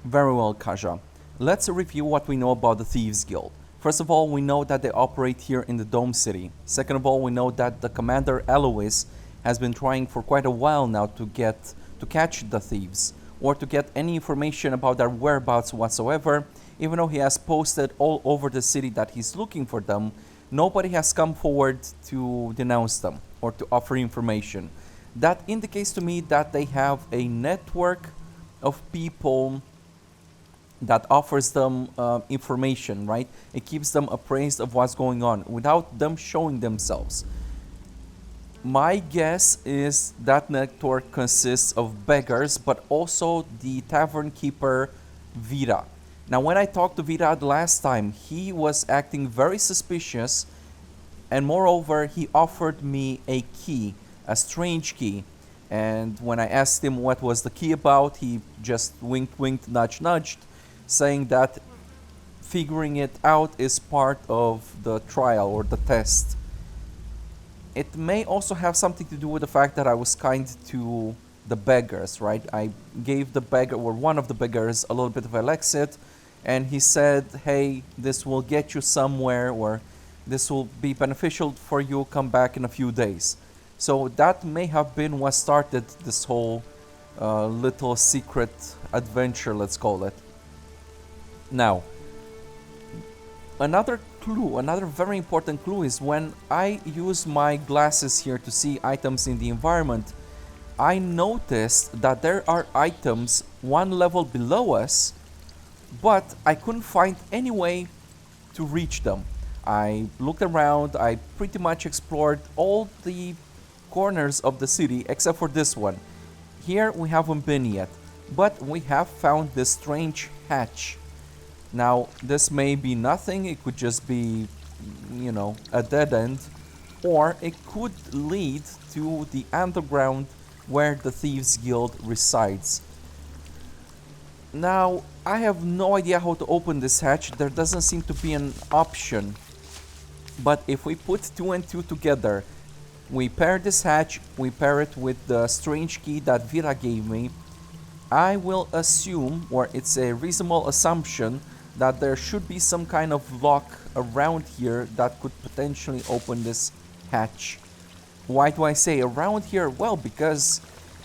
Very well, Kaja. Let's review what we know about the Thieves Guild. First of all, we know that they operate here in the Dome City. Second of all, we know that the commander Elois has been trying for quite a while now to catch the thieves or to get any information about their whereabouts whatsoever. Even though he has posted all over the city that he's looking for them, nobody has come forward to denounce them or to offer information. That indicates to me that they have a network of people that offers them information, right? It keeps them appraised of what's going on without them showing themselves. My guess is that network consists of beggars, but also the tavern keeper Vita. Now, when I talked to Vita the last time, he was acting very suspicious, and moreover, he offered me a key, a strange key. And when I asked him what was the key about, he just winked, winked, nudged, nudged, saying that figuring it out is part of the trial or the test. It may also have something to do with the fact that I was kind to the beggars, right? I gave the beggar or one of the beggars a little bit of Elexit, and he said, hey, this will get you somewhere, or this will be beneficial for you, come back in a few days. So that may have been what started this whole little secret adventure, let's call it. Now, another clue, another very important clue is when I use my glasses here to see items in the environment, I noticed that there are items one level below us, but I couldn't find any way to reach them. I looked around, I pretty much explored all the corners of the city except for this one. Here we haven't been yet, but we have found this strange hatch. Now, this may be nothing, it could just be, a dead end, or it could lead to the underground where the Thieves Guild resides. Now, I have no idea how to open this hatch, there doesn't seem to be an option. But if we put 2 and 2 together, we pair this hatch, we pair it with the strange key that Vira gave me, I will assume, or it's a reasonable assumption, that there should be some kind of lock around here that could potentially open this hatch. Why do I say around here? Well, because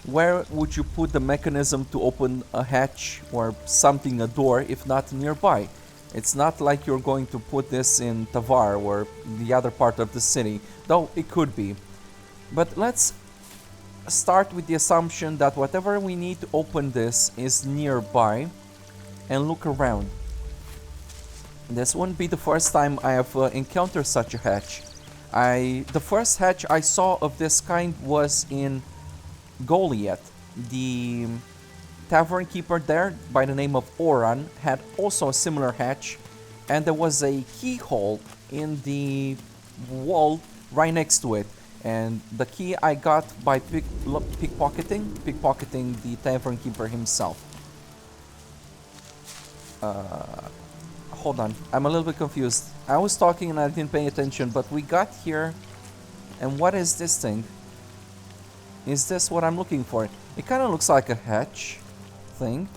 where would you put the mechanism to open a hatch or something, a door, if not nearby? It's not like you're going to put this in Tavar or the other part of the city, though it could be. But let's start with the assumption that whatever we need to open this is nearby and look around. This wouldn't be the first time I have encountered such a hatch. The first hatch I saw of this kind was in Goliath. The tavern keeper there, by the name of Oran, had also a similar hatch, and there was a keyhole in the wall right next to it. And the key I got by pickpocketing the tavern keeper himself. Hold on, I'm a little bit confused. I was talking and I didn't pay attention, but we got here, and what is this thing? Is this what I'm looking for? It kind of looks like a hatch thing.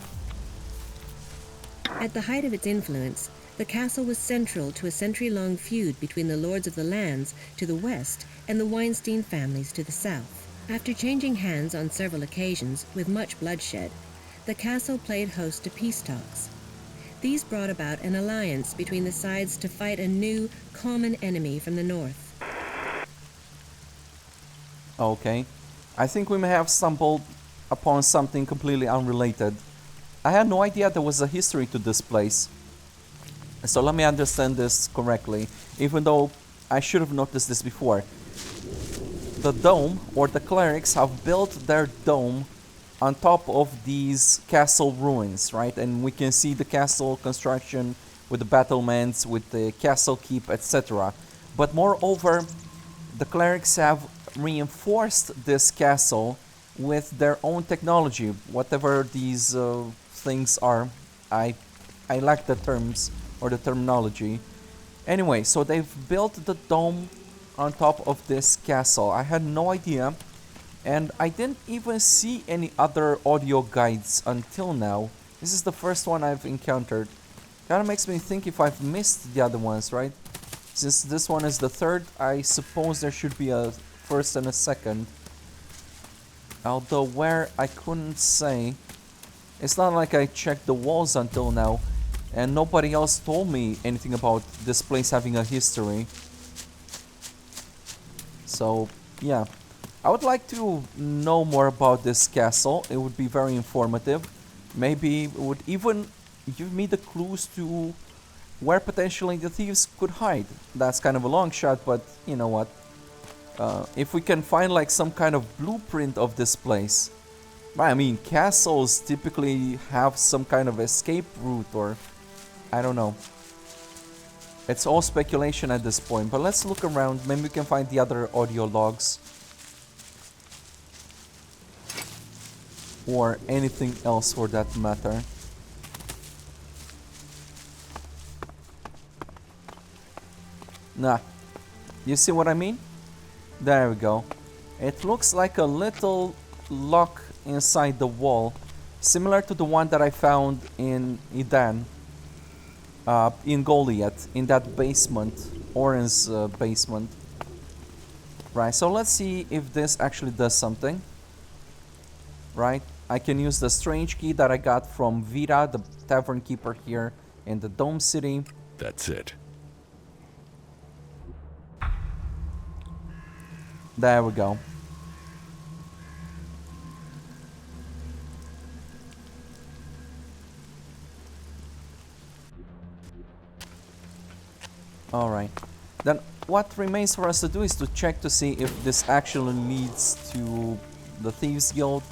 At the height of its influence, the castle was central to a century-long feud between the Lords of the Lands to the west and the Weinstein families to the south. After changing hands on several occasions with much bloodshed, the castle played host to peace talks. These brought about an alliance between the sides to fight a new, common enemy from the north. Okay. I think we may have stumbled upon something completely unrelated. I had no idea there was a history to this place. So let me understand this correctly, even though I should have noticed this before. The dome, or the clerics, have built their dome on top of these castle ruins, right? And we can see the castle construction with the battlements, with the castle keep, etc. But moreover, the clerics have reinforced this castle with their own technology, whatever these things are. I lack the terms or the terminology. Anyway, so they've built the dome on top of this castle. I had no idea. And I didn't even see any other audio guides until now This is the first one I've encountered. Kinda makes me think if I've missed the other ones, right? Since this one is the third, I suppose there should be a first and a second. Although where, I couldn't say. It's not like I checked the walls until now, and nobody else told me anything about this place having a history. So, yeah. I would like to know more about this castle. It would be very informative. Maybe it would even give me the clues to where potentially the thieves could hide. That's kind of a long shot, but you know what? If we can find like some kind of blueprint of this place. I mean, castles typically have some kind of escape route, or I don't know. It's all speculation at this point, but let's look around. Maybe we can find the other audio logs. Or anything else for that matter. Nah. You see what I mean? There we go. It looks like a little lock inside the wall, similar to the one that I found in Idan, in Goliath, in that basement, Oren's basement. Right, so let's see if this actually does something. Right, I can use the strange key that I got from Vita, the tavern keeper here in the Dome City. That's it. There we go. Alright. Then what remains for us to do is to check to see if this actually leads to the Thieves Guild,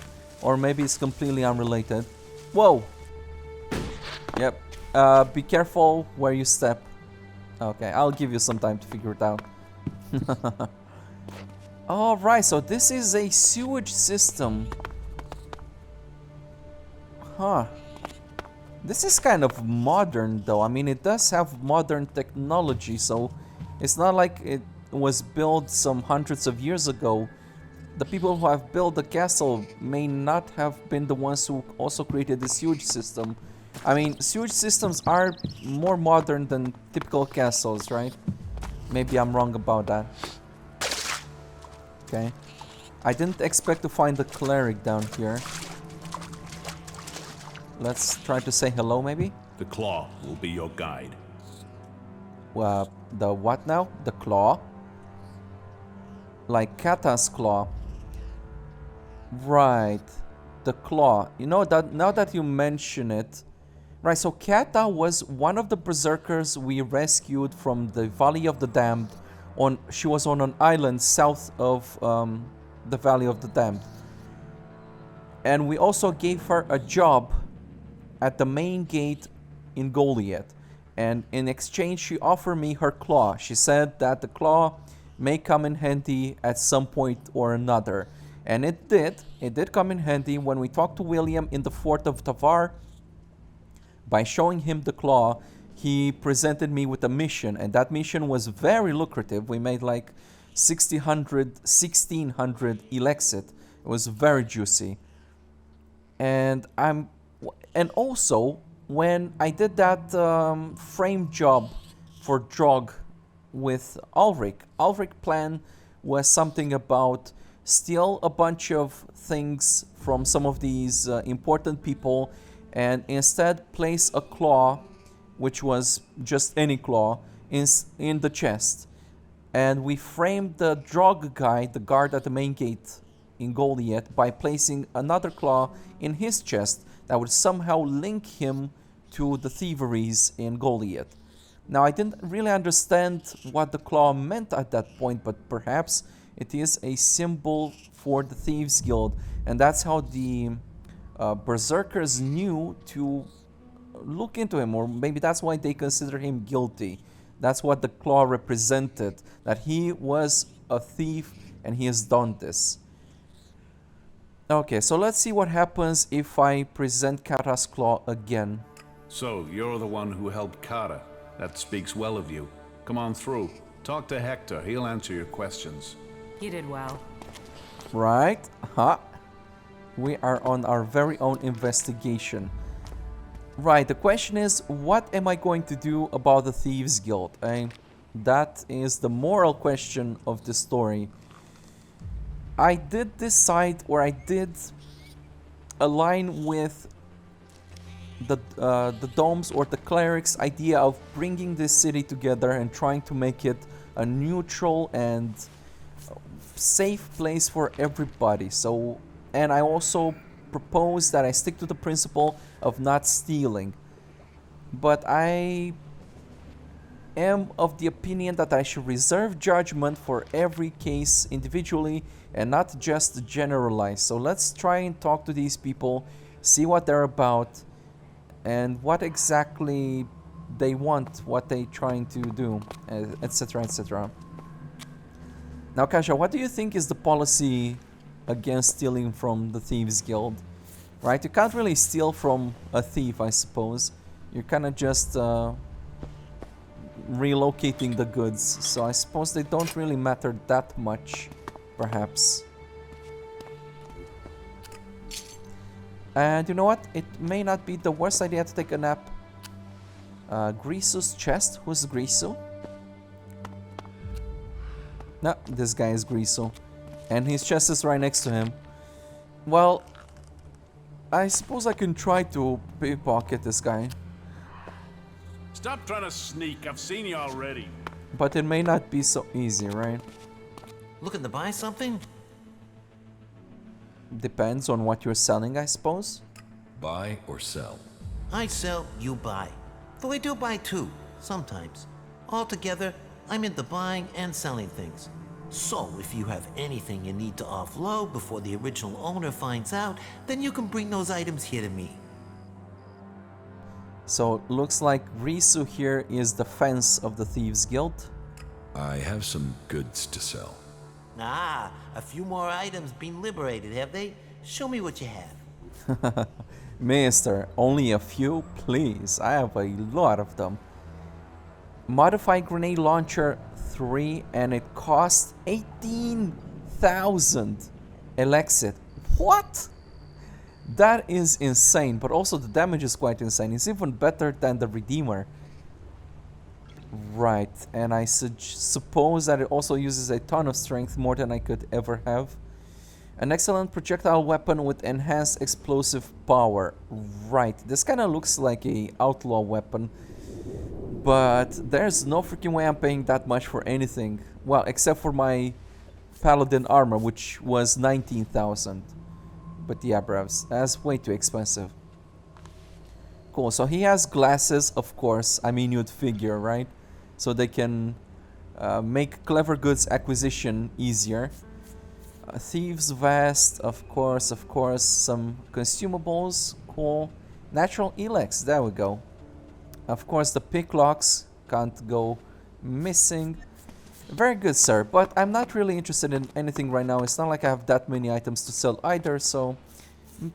or maybe it's completely unrelated. Whoa! Yep. Be careful where you step. Okay, I'll give you some time to figure it out. Alright, so this is a sewage system. Huh. This is kind of modern though. I mean, it does have modern technology, so it's not like it was built some hundreds of years ago. The people who have built the castle may not have been the ones who also created the sewage system. I mean, sewage systems are more modern than typical castles, right? Maybe I'm wrong about that. Okay. I didn't expect to find the Cleric down here. Let's try to say hello, maybe? The claw will be your guide. The what now? The claw? Like Kata's claw. Right. The claw. You know, that now that you mention it. Right, so Kata was one of the berserkers we rescued from the Valley of the Damned. She was on an island south of the Valley of the Damned. And we also gave her a job at the main gate in Goliath, and in exchange she offered me her claw. She said that the claw may come in handy at some point or another, and it did come in handy when we talked to William in the fort of Tavar. By showing him the claw, he presented me with a mission, and that mission was very lucrative. We made like 1600 Elexit. It was very juicy. And also, when I did that frame job for Drog with Ulrich plan was something about steal a bunch of things from some of these important people and instead place a claw, which was just any claw, in the chest. And we framed the Drog guy, the guard at the main gate in Goliath, by placing another claw in his chest that would somehow link him to the thieveries in Goliath. Now, I didn't really understand what the claw meant at that point, but perhaps it is a symbol for the Thieves Guild, and that's how the berserkers knew to look into him, or maybe that's why they consider him guilty. That's what the claw represented, that he was a thief and he has done this. Okay, so let's see what happens if I present Kata's claw again. So, you're the one who helped Kata. That speaks well of you. Come on through. Talk to Hector. He'll answer your questions. You did well. Right. We are on our very own investigation. Right, the question is, what am I going to do about the Thieves Guild? That is the moral question of the story. I did decide, or I did align with the domes or the cleric's idea of bringing this city together and trying to make it a neutral and safe place for everybody. So, and I also propose that I stick to the principle of not stealing. But I am of the opinion that I should reserve judgment for every case individually and not just generalize. So let's try and talk to these people, see what they're about, and what exactly they want, what they're trying to do, etc., etc. Now, Kasha, what do you think is the policy against stealing from the Thieves Guild? Right, you can't really steal from a thief, I suppose. You're kind of just relocating the goods, so I suppose they don't really matter that much, perhaps. And you know what? It may not be the worst idea to take a nap. Grisu's chest? Who's Grisu? No, this guy is Grisu. And his chest is right next to him. Well, I suppose I can try to pickpocket this guy. Stop trying to sneak. I've seen you already. But it may not be so easy, right? Looking to buy something? Depends on what you're selling, I suppose. Buy or sell? I sell, you buy. Though I do buy too, sometimes. Altogether, I'm into buying and selling things. So, if you have anything you need to offload before the original owner finds out, then you can bring those items here to me. So, looks like Risu here is the fence of the Thieves Guild. I have some goods to sell. Ah, a few more items been liberated, have they? Show me what you have. Mister, only a few? Please, I have a lot of them. Modified grenade launcher 3 and it costs 18,000 Elexit. What? That is insane, but also the damage is quite insane. It's even better than the Redeemer. Right, and I suppose that it also uses a ton of strength, more than I could ever have. An excellent projectile weapon with enhanced explosive power. Right, this kind of looks like a outlaw weapon. But there's no freaking way I'm paying that much for anything. Well, except for my paladin armor, which was 19,000. But yeah, brevs, that's way too expensive. Cool, so he has glasses, of course. I mean, you'd figure, right? So they can make clever goods acquisition easier. Thieves vest, of course, some consumables, cool. Natural Elex, there we go. Of course, the picklocks can't go missing. Very good, sir, but I'm not really interested in anything right now. It's not like I have that many items to sell either, so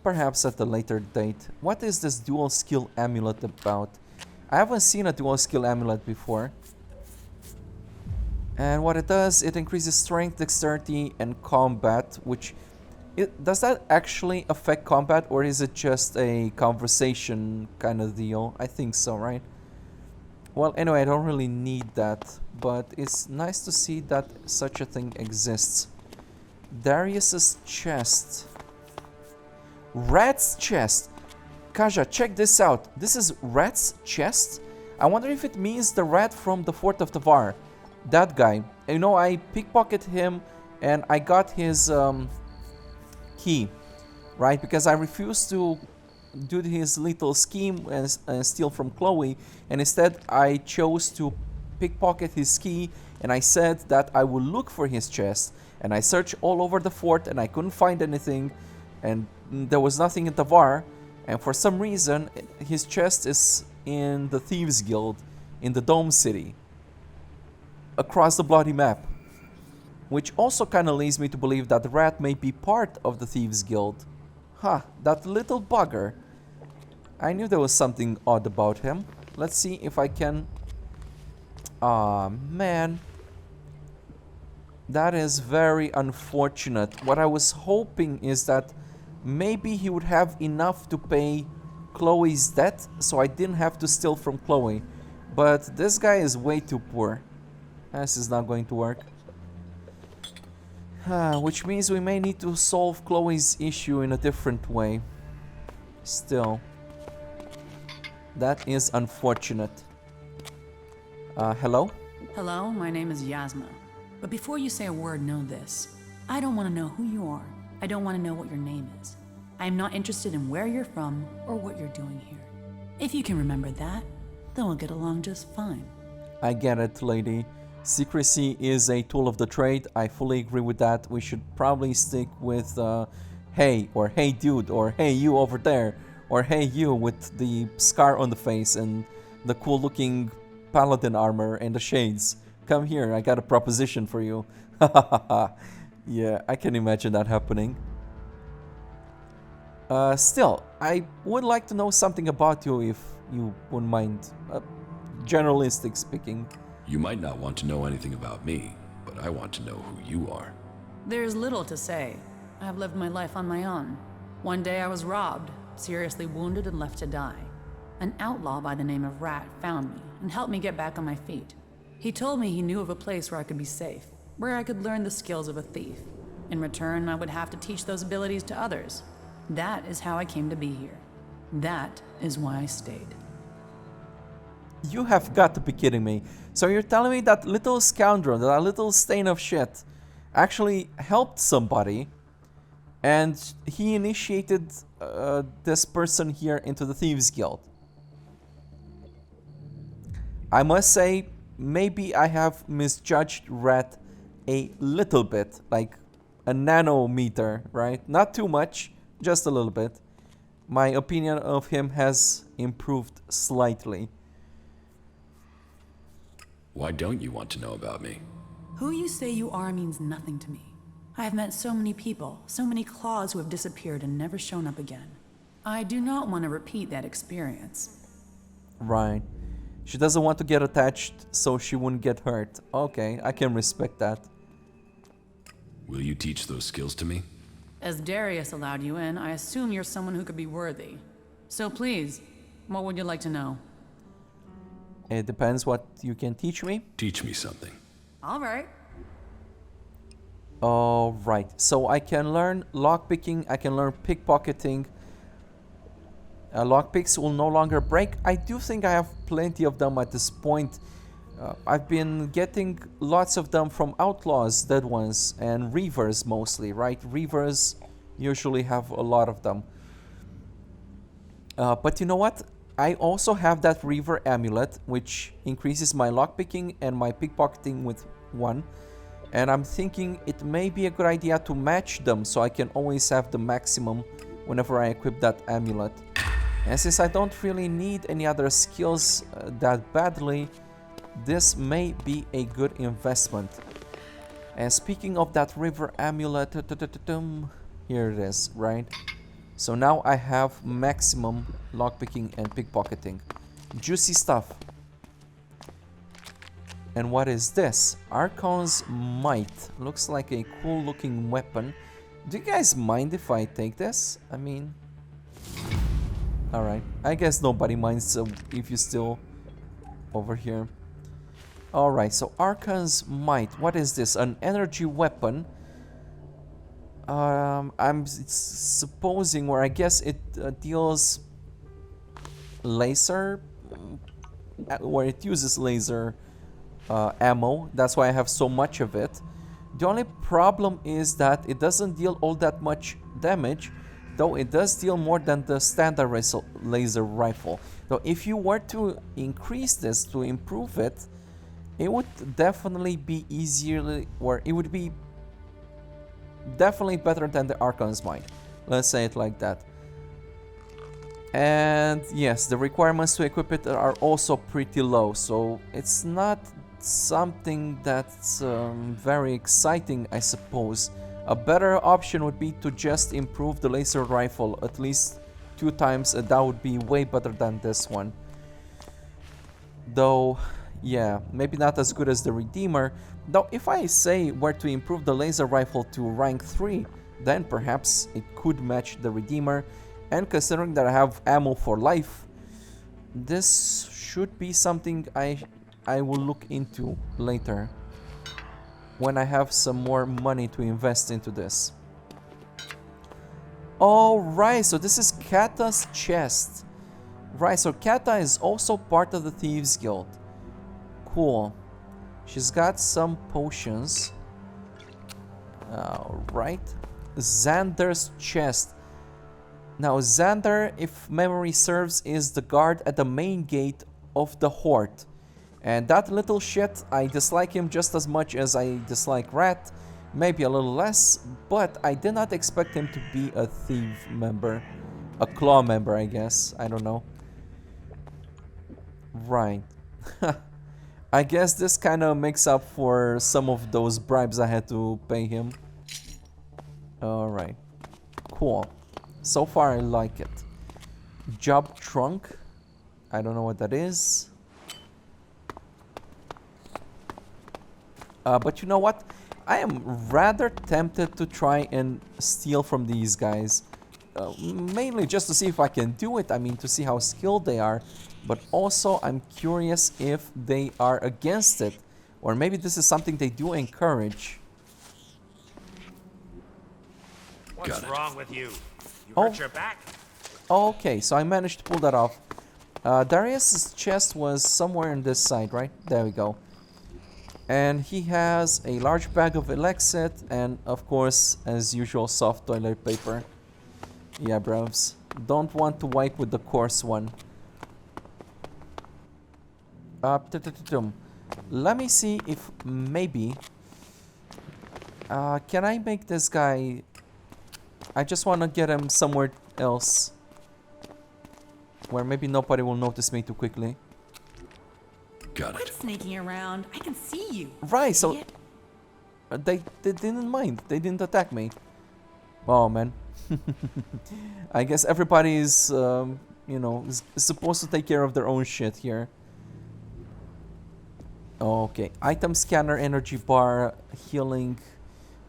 perhaps at a later date. What is this dual skill amulet about? I haven't seen a dual skill amulet before. And what it does, it increases strength, dexterity, and combat, which... does that actually affect combat, or is it just a conversation kind of deal? I think so, right? Well, anyway, I don't really need that, but it's nice to see that such a thing exists. Darius's chest. Rat's chest. Kaja, check this out. This is Rat's chest? I wonder if it means the rat from the Fort of Tavar. That guy. You know, I pickpocketed him and I got his key, right? Because I refused to do his little scheme and steal from Chloe, and instead I chose to pickpocket his key, and I said that I would look for his chest, and I searched all over the fort and I couldn't find anything, and there was nothing in Tavar, and for some reason his chest is in the Thieves Guild in the Dome City across the bloody map, which also kind of leads me to believe that the rat may be part of the Thieves Guild. Huh, that little bugger. I knew there was something odd about him. Let's see if I can... Aw, man. That is very unfortunate. What I was hoping is that maybe he would have enough to pay Chloe's dead, so I didn't have to steal from Chloe. But this guy is way too poor. This is not going to work. Which means we may need to solve Chloe's issue in a different way. Still. That is unfortunate. Hello? Hello, my name is Yasma. But before you say a word, know this. I don't want to know who you are. I don't want to know what your name is. I am not interested in where you're from or what you're doing here. If you can remember that, then we'll get along just fine. I get it, lady. Secrecy is a tool of the trade. I fully agree with that. We should probably stick with hey, or hey dude, or hey you over there, or hey you with the scar on the face and the cool looking paladin armor and the shades. Come here, I got a proposition for you. Yeah, I can imagine that happening. Still, I would like to know something about you if you wouldn't mind. Generalistic speaking. You might not want to know anything about me, but I want to know who you are. There's little to say. I've lived my life on my own. One day I was robbed, seriously wounded and left to die. An outlaw by the name of Rat found me and helped me get back on my feet. He told me he knew of a place where I could be safe, where I could learn the skills of a thief. In return, I would have to teach those abilities to others. That is how I came to be here. That is why I stayed. You have got to be kidding me. So you're telling me that little scoundrel, that little stain of shit, actually helped somebody, and he initiated this person here into the Thieves Guild. I must say, maybe I have misjudged Rat a little bit, like a nanometer, right? Not too much, just a little bit. My opinion of him has improved slightly. Why don't you want to know about me? Who you say you are means nothing to me. I have met so many people, so many claws who have disappeared and never shown up again. I do not want to repeat that experience. Right. She doesn't want to get attached so she wouldn't get hurt. Okay, I can respect that. Will you teach those skills to me? As Darius allowed you in, I assume you're someone who could be worthy. So please, what would you like to know? It depends what you can teach me. Teach me something. All right. Alright, so I can learn lockpicking, I can learn pickpocketing. Lockpicks will no longer break. I do think I have plenty of them at this point. I've been getting lots of them from outlaws, dead ones, and reavers mostly, right? Reavers usually have a lot of them. But you know what? I also have that Reaver Amulet, which increases my lockpicking and my pickpocketing with 1. And I'm thinking it may be a good idea to match them so I can always have the maximum whenever I equip that amulet. And since I don't really need any other skills that badly, this may be a good investment. And speaking of that River Amulet, here it is, right? So now I have maximum lockpicking and pickpocketing. Juicy stuff. And what is this? Archon's Might. Looks like a cool looking weapon. Do you guys mind if I take this? I mean... Alright. I guess nobody minds if you're still over here. Alright, so Archon's Might. What is this? An energy weapon. I'm supposing, or I guess it deals laser, where it uses laser ammo. That's why I have so much of it. The only problem is that it doesn't deal all that much damage, though it does deal more than the standard laser rifle. So if you were to increase this, to improve it, it would definitely be easier, or it would be definitely better than the Archon's Might. Let's say it like that. And yes, the requirements to equip it are also pretty low, so it's not something that's very exciting, I suppose. A better option would be to just improve the laser rifle at least 2 times, and that would be way better than this one. Though, yeah, maybe not as good as the Redeemer. Though if I say were to improve the laser rifle to rank 3, then perhaps it could match the Redeemer, And considering that I have ammo for life, this should be something I will look into later when I have some more money to invest into this. Alright, so this is Kata's chest. Right, so Kata is also part of the Thieves Guild. Cool. She's got some potions. Alright. Xander's chest. Now, Xander, if memory serves, is the guard at the main gate of the Horde. And that little shit, I dislike him just as much as I dislike Rat. Maybe a little less, but I did not expect him to be a thief member. A claw member, I guess. I don't know. Right. I guess this kind of makes up for some of those bribes I had to pay him. Alright. Cool. So far I like it. Job trunk. I don't know what that is. But you know what? I am rather tempted to try and steal from these guys. Mainly just to see if I can do it. I mean, to see how skilled they are. But also, I'm curious if they are against it. Or maybe this is something they do encourage. What's wrong with you? You Oh. hurt your back? Okay, so I managed to pull that off. Darius' chest was somewhere on this side, right? There we go. And he has a large bag of Elexit and, of course, as usual, soft toilet paper. Yeah, bros. Don't want to wipe with the coarse one. Let me see if maybe... can I make this guy... I just want to get him somewhere else. Where maybe nobody will notice me too quickly. Got Quit it. sneaking around. I can see you. Right, so... idiot. They didn't mind. They didn't attack me. Oh, man. I guess everybody is, you know, is supposed to take care of their own shit here. Okay. Item scanner, energy bar, healing.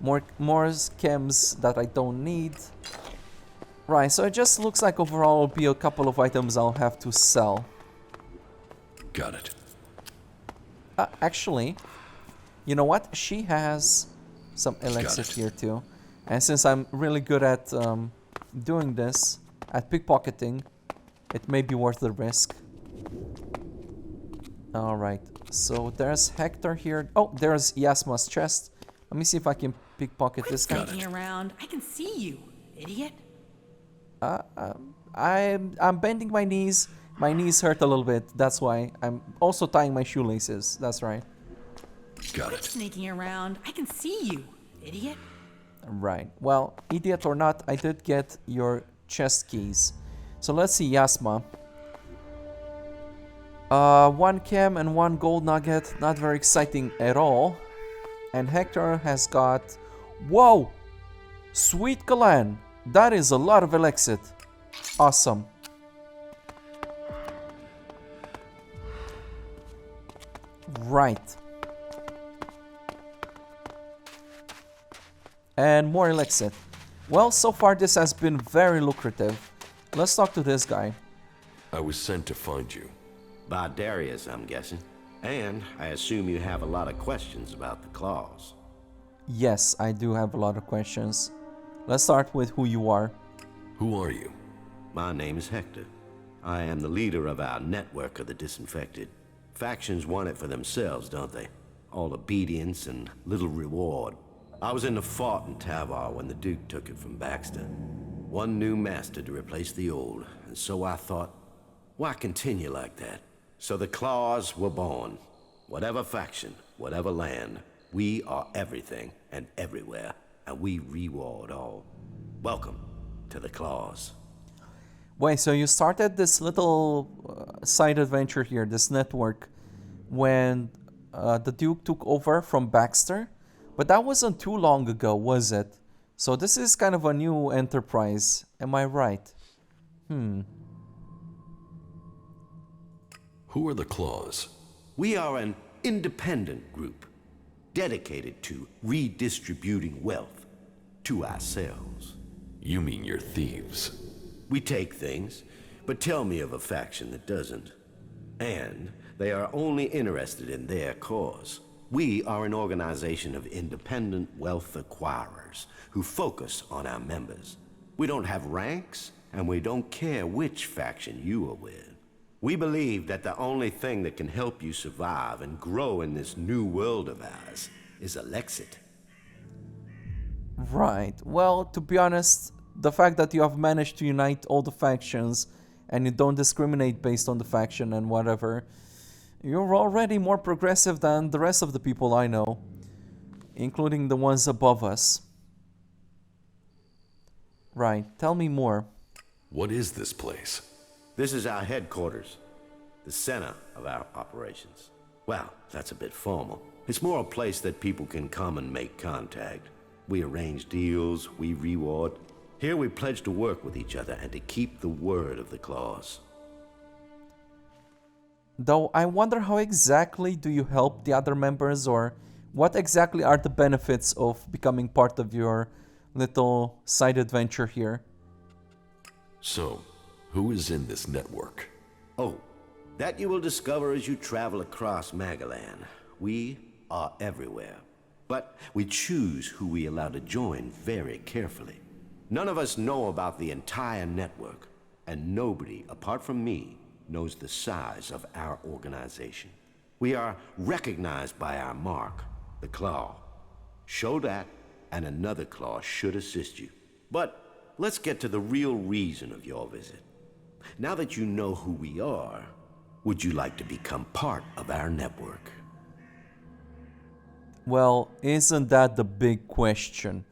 More chems that I don't need. Right, so it just looks like overall will be a couple of items I'll have to sell. Got it. Actually, you know what? She has some elixir here too. And since I'm really good at doing this, at pickpocketing, it may be worth the risk. Alright, so there's Hector here. Oh, there's Yasma's chest. Let me see if I can pickpocket this guy. Quit sneaking around. I can see you, idiot. I'm bending my knees. My knees hurt a little bit. That's why. I'm also tying my shoelaces. That's right. Got Quit it. sneaking around. I can see you, idiot. Right. Well, idiot or not, I did get your chest keys. So let's see, Yasma. 1 chem and 1 gold nugget. Not very exciting at all. And Hector has got... Whoa! Sweet Kalan. That is a lot of Elexit. Awesome. Right. And more Elexit. Well, so far this has been very lucrative. Let's talk to this guy. I was sent to find you. By Darius, I'm guessing. And I assume you have a lot of questions about the claws. Yes, I do have a lot of questions. Let's start with who you are. Who are you? My name is Hector. I am the leader of our network of the disinfected. Factions want it for themselves, don't they? All obedience and little reward. I was in the fort in Tavar when the Duke took it from Baxter. One new master to replace the old, and so I thought, why continue like that? So the claws were born. Whatever faction, whatever land, we are everything and everywhere, and we reward all. Welcome to the claws. Wait, so you started this little side adventure here, this network, when the Duke took over from Baxter? But that wasn't too long ago, was it? So this is kind of a new enterprise. Am I right? Who are the Claws? We are an independent group, dedicated to redistributing wealth to ourselves. You mean you're thieves? We take things, but tell me of a faction that doesn't. And they are only interested in their cause. We are an organization of independent wealth acquirers who focus on our members. We don't have ranks, and we don't care which faction you are with. We believe that the only thing that can help you survive and grow in this new world of ours is Elexit. Right. Well, to be honest, the fact that you have managed to unite all the factions and you don't discriminate based on the faction and whatever, you're already more progressive than the rest of the people I know, including the ones above us. Right. Tell me more. What is this place? This is our headquarters, the center of our operations. Well, that's a bit formal. It's more a place that people can come and make contact. We arrange deals, we reward. Here we pledge to work with each other and to keep the word of the clause. Though I wonder how exactly do you help the other members, or what exactly are the benefits of becoming part of your little side adventure here? So, who is in this network? Oh, that you will discover as you travel across Magalan. We are everywhere. But we choose who we allow to join very carefully. None of us know about the entire network, and nobody, apart from me, knows the size of our organization. We are recognized by our mark, the claw. Show that, and another claw should assist you. But let's get to the real reason of your visit. Now that you know who we are, would you like to become part of our network? Well, isn't that the big question?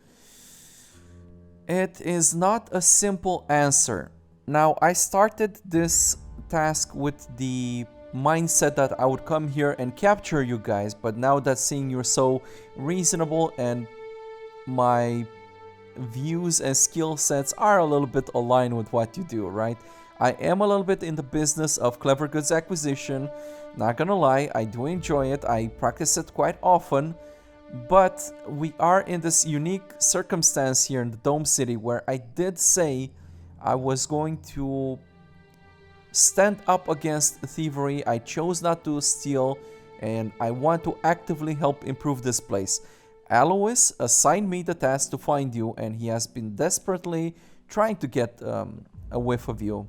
It is not a simple answer. Now, I started this task with the mindset that I would come here and capture you guys, but now that seeing you're so reasonable and my views and skill sets are a little bit aligned with what you do, right? I am a little bit in the business of clever goods acquisition. Not gonna lie, I do enjoy it. I practice it quite often. But we are in this unique circumstance here in the Dome City where I did say I was going to stand up against thievery. I chose not to steal, and I want to actively help improve this place. Alois assigned me the task to find you, and he has been desperately trying to get a whiff of you.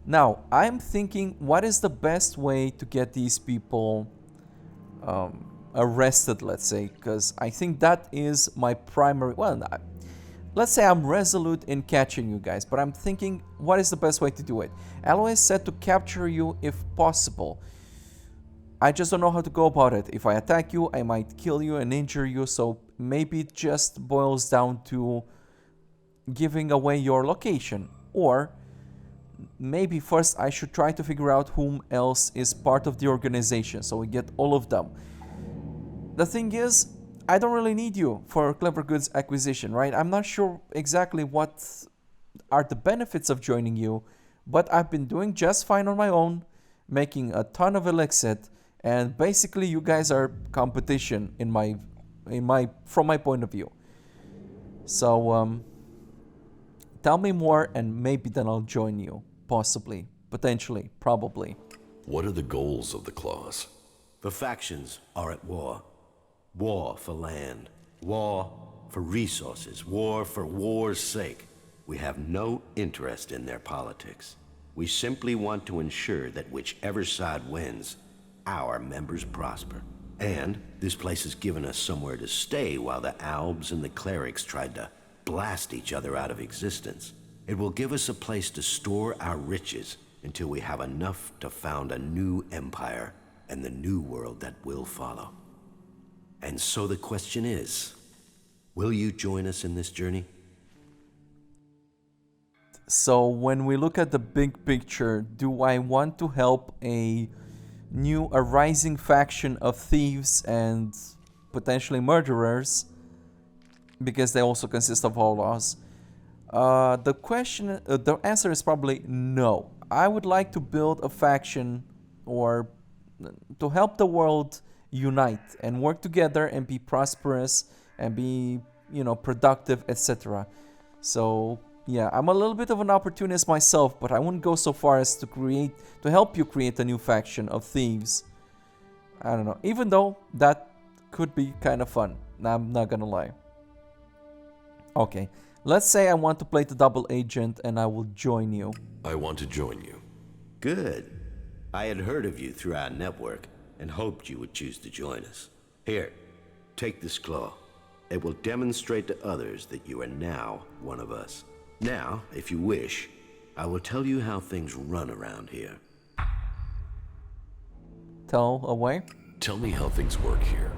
Now, I'm thinking, what is the best way to get these people arrested, let's say, because I think that is my primary, well, let's say I'm resolute in catching you guys, but I'm thinking, what is the best way to do it? Alois said to capture you if possible. I just don't know how to go about it. If I attack you, I might kill you and injure you, so maybe it just boils down to giving away your location. Or maybe first I should try to figure out whom else is part of the organization, so we get all of them. The thing is, I don't really need you for clever goods acquisition, right? I'm not sure exactly what are the benefits of joining you, but I've been doing just fine on my own, making a ton of Elexit, and basically you guys are competition from my point of view. So tell me more, and maybe then I'll join you, possibly, potentially, probably. What are the goals of the clause? The factions are at war. War for land, war for resources, war for war's sake. We have no interest in their politics. We simply want to ensure that whichever side wins, our members prosper. And this place has given us somewhere to stay while the Albs and the Clerics tried to blast each other out of existence. It will give us a place to store our riches until we have enough to found a new empire and the new world that will follow. And so the question is, will you join us in this journey? So when we look at the big picture, do I want to help a new arising faction of thieves and potentially murderers, because they also consist of outlaws? The answer is probably no. I would like to build a faction, or to help the world unite and work together and be prosperous and be, productive, etc. So Yeah, I'm a little bit of an opportunist myself, but I wouldn't go so far as to help you create a new faction of thieves. I don't know. Even though that could be kind of fun. I'm not gonna lie. Okay, let's say I want to play the double agent and I will join you. I want to join you. Good. I had heard of you through our network and hoped you would choose to join us. Here, take this claw. It will demonstrate to others that you are now one of us. Now, if you wish, I will tell you how things run around here. Tell away. Tell me how things work here.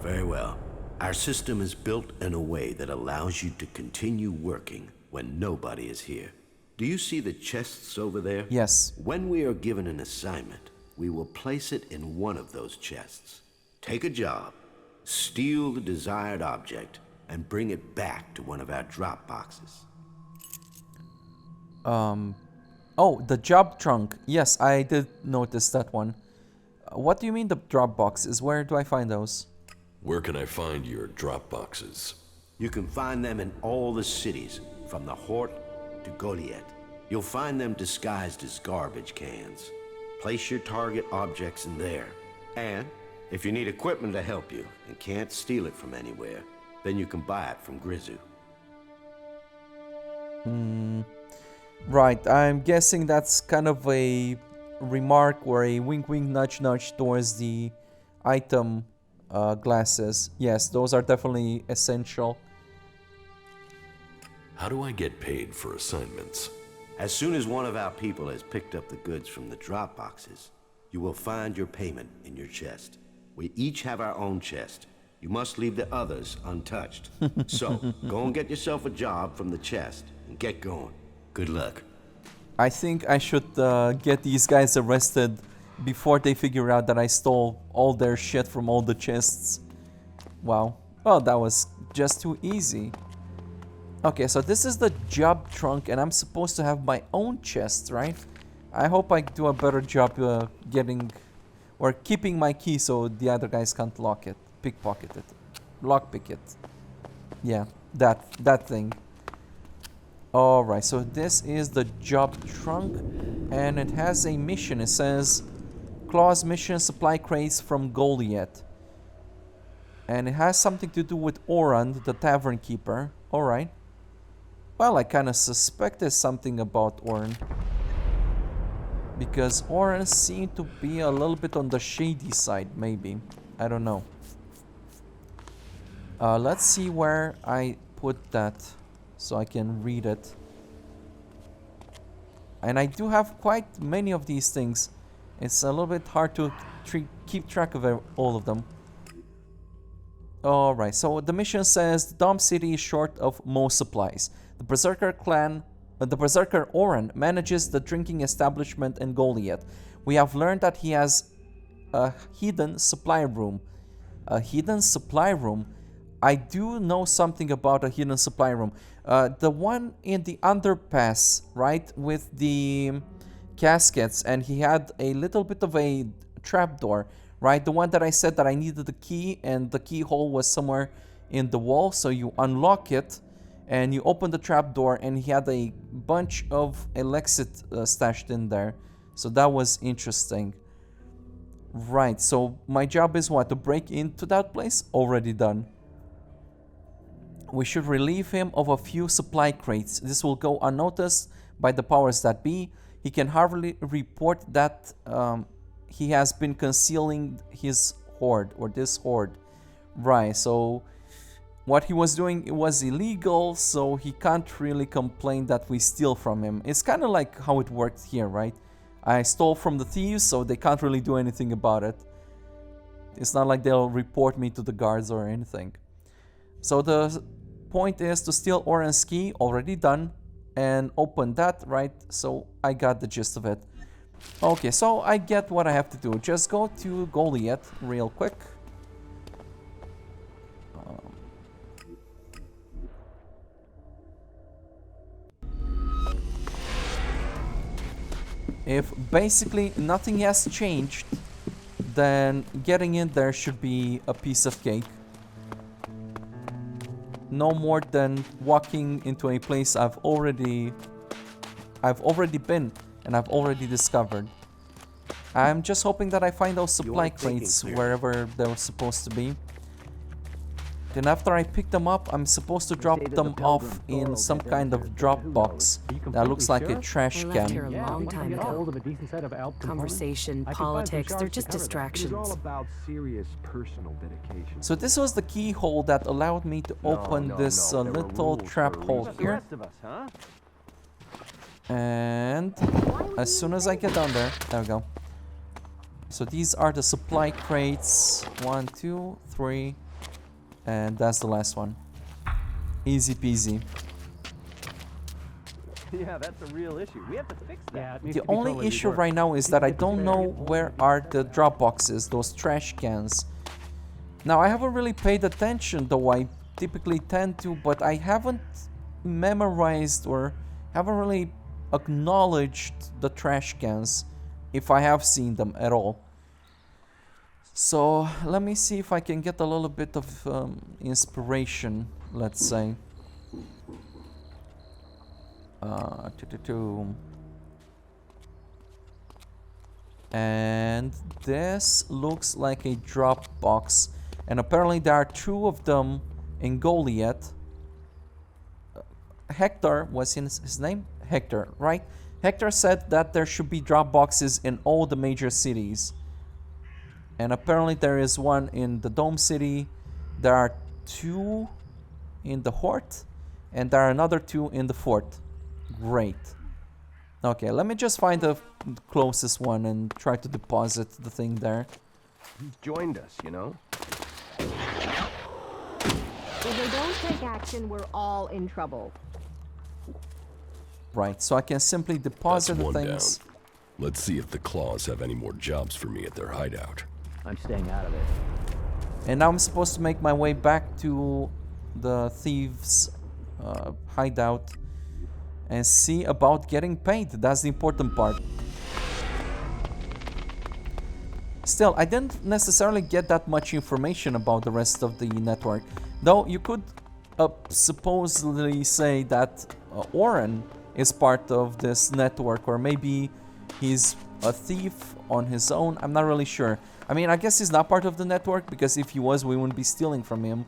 Very well. Our system is built in a way that allows you to continue working when nobody is here. Do you see the chests over there? Yes. When we are given an assignment, we will place it in one of those chests. Take a job, steal the desired object, and bring it back to one of our drop boxes. Oh, the job trunk. Yes, I did notice that one. What do you mean the drop boxes? Where do I find those? Where can I find your drop boxes? You can find them in all the cities, from the Hort to Goliath. You'll find them disguised as garbage cans. Place your target objects in there. And if you need equipment to help you and can't steal it from anywhere, then you can buy it from Grizu. Right, I'm guessing that's kind of a remark or a wink wink nudge nudge towards the item glasses. Yes, those are definitely essential. How do I get paid for assignments? As soon as one of our people has picked up the goods from the drop boxes, you will find your payment in your chest. We each have our own chest. You must leave the others untouched. So, go and get yourself a job from the chest and get going. Good luck. I think I should get these guys arrested before they figure out that I stole all their shit from all the chests. Wow. Well, that was just too easy. Okay, so this is the job trunk and I'm supposed to have my own chest, right? I hope I do a better job getting or keeping my key so the other guys can't lock it, pickpocket it, lockpick it. Yeah, that thing. Alright, so this is the job trunk and it has a mission. It says Claw's mission, supply crates from Goliath. And it has something to do with Oran, the tavern keeper. Alright. Well, I kind of suspected something about Oran. Because Oran seemed to be a little bit on the shady side, maybe. I don't know. Let's see where I put that so I can read it. And I do have quite many of these things. It's a little bit hard to keep track of all of them. Alright, so the mission says the Dom City is short of most supplies. The Berserker clan, the Berserker Oran manages the drinking establishment in Goliath. We have learned that he has a hidden supply room. A hidden supply room? I do know something about a hidden supply room. The one in the underpass, right, with the caskets, and he had a little bit of a trapdoor, right? The one that I said that I needed the key, and the keyhole was somewhere in the wall, so you unlock it, and you open the trapdoor, and he had a bunch of Elexit stashed in there. So that was interesting. Right, so my job is what? To break into that place? Already done. We should relieve him of a few supply crates. This will go unnoticed by the powers that be. He can hardly report that he has been concealing his hoard, or this hoard. Right, so what he was doing, it was illegal, so he can't really complain that we steal from him. It's kind of like how it worked here, right? I stole from the thieves, so they can't really do anything about it. It's not like they'll report me to the guards or anything. So the point is to steal Oran's key, already done, and open that, right? So I got the gist of it. Okay, so I get what I have to do. Just go to Goliath real quick. If basically nothing has changed, then getting in there should be a piece of cake. no more than walking into a place I've already been and I've already discovered. I'm just hoping that I find those supply crates wherever they're supposed to be. Then after I pick them up, I'm supposed to drop them off in some kind of drop box that looks like a trash I left here can. a long time ago. Conversation, politics, they're just distractions. So this was the keyhole that allowed me to open this little trap hole here. And as soon as I get down there we go. So these are the supply crates. 1, 2, 3. And that's the last one. Easy peasy. Yeah, that's a real issue. We have to fix that. The only issue right now is that I don't know where are the drop boxes, those trash cans. Now, I haven't really paid attention, though I typically tend to, but I haven't memorized or haven't really acknowledged the trash cans, if I have seen them at all. So let me see if I can get a little bit of inspiration, let's say. And this looks like a drop box, and apparently there are 2 of them in Goliath. Hector was his name? Hector, right? Hector said that there should be drop boxes in all the major cities. And apparently there is one in the Dome City. There are 2 in the Hort. And there are another 2 in the Fort. Great. Okay, let me just find the closest one and try to deposit the thing there. He's joined us, you know? If they don't take action, we're all in trouble. Right, so I can simply deposit the things. Down. Let's see if the Claws have any more jobs for me at their hideout. I'm staying out of it. And now I'm supposed to make my way back to the thieves' hideout and see about getting paid. That's the important part. Still, I didn't necessarily get that much information about the rest of the network. Though you could supposedly say that Oren is part of this network, or maybe he's a thief on his own. I'm not really sure. I mean, I guess he's not part of the network, because if he was, we wouldn't be stealing from him.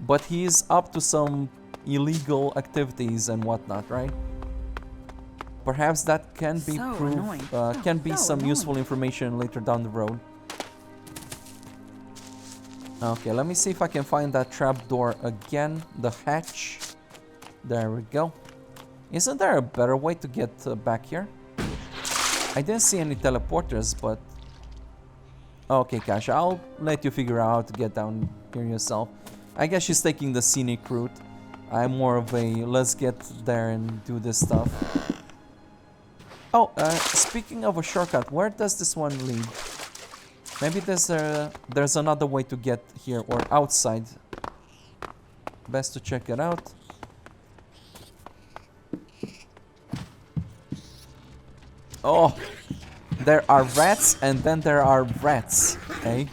But he's up to some illegal activities and whatnot, right? Perhaps that can be can be some useful information later down the road. Okay, let me see if I can find that trapdoor again. The hatch. There we go. Isn't there a better way to get back here? I didn't see any teleporters, but... Okay, Kasha, I'll let you figure out how to get down here yourself. I guess she's taking the scenic route. I'm more of a let's get there and do this stuff. Oh, speaking of a shortcut, where does this one lead? Maybe there's another way to get here, or outside. Best to check it out. Oh, there are rats and then there are rats, okay?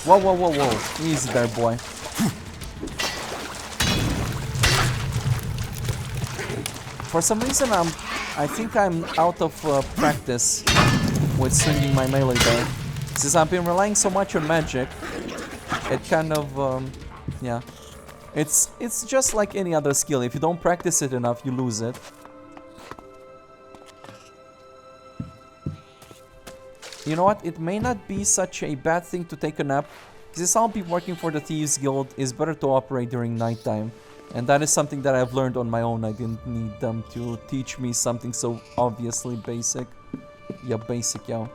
Whoa, whoa, whoa, whoa. Easy there, boy. For some reason, I think I'm out of practice with swinging my melee there. Since I've been relying so much on magic, it kind of, yeah. It's just like any other skill. If you don't practice it enough, you lose it. You know what? It may not be such a bad thing to take a nap. Since I'll be working for the Thieves Guild, it's better to operate during nighttime. And that is something that I've learned on my own. I didn't need them to teach me something so obviously basic. Yeah, basic, yo.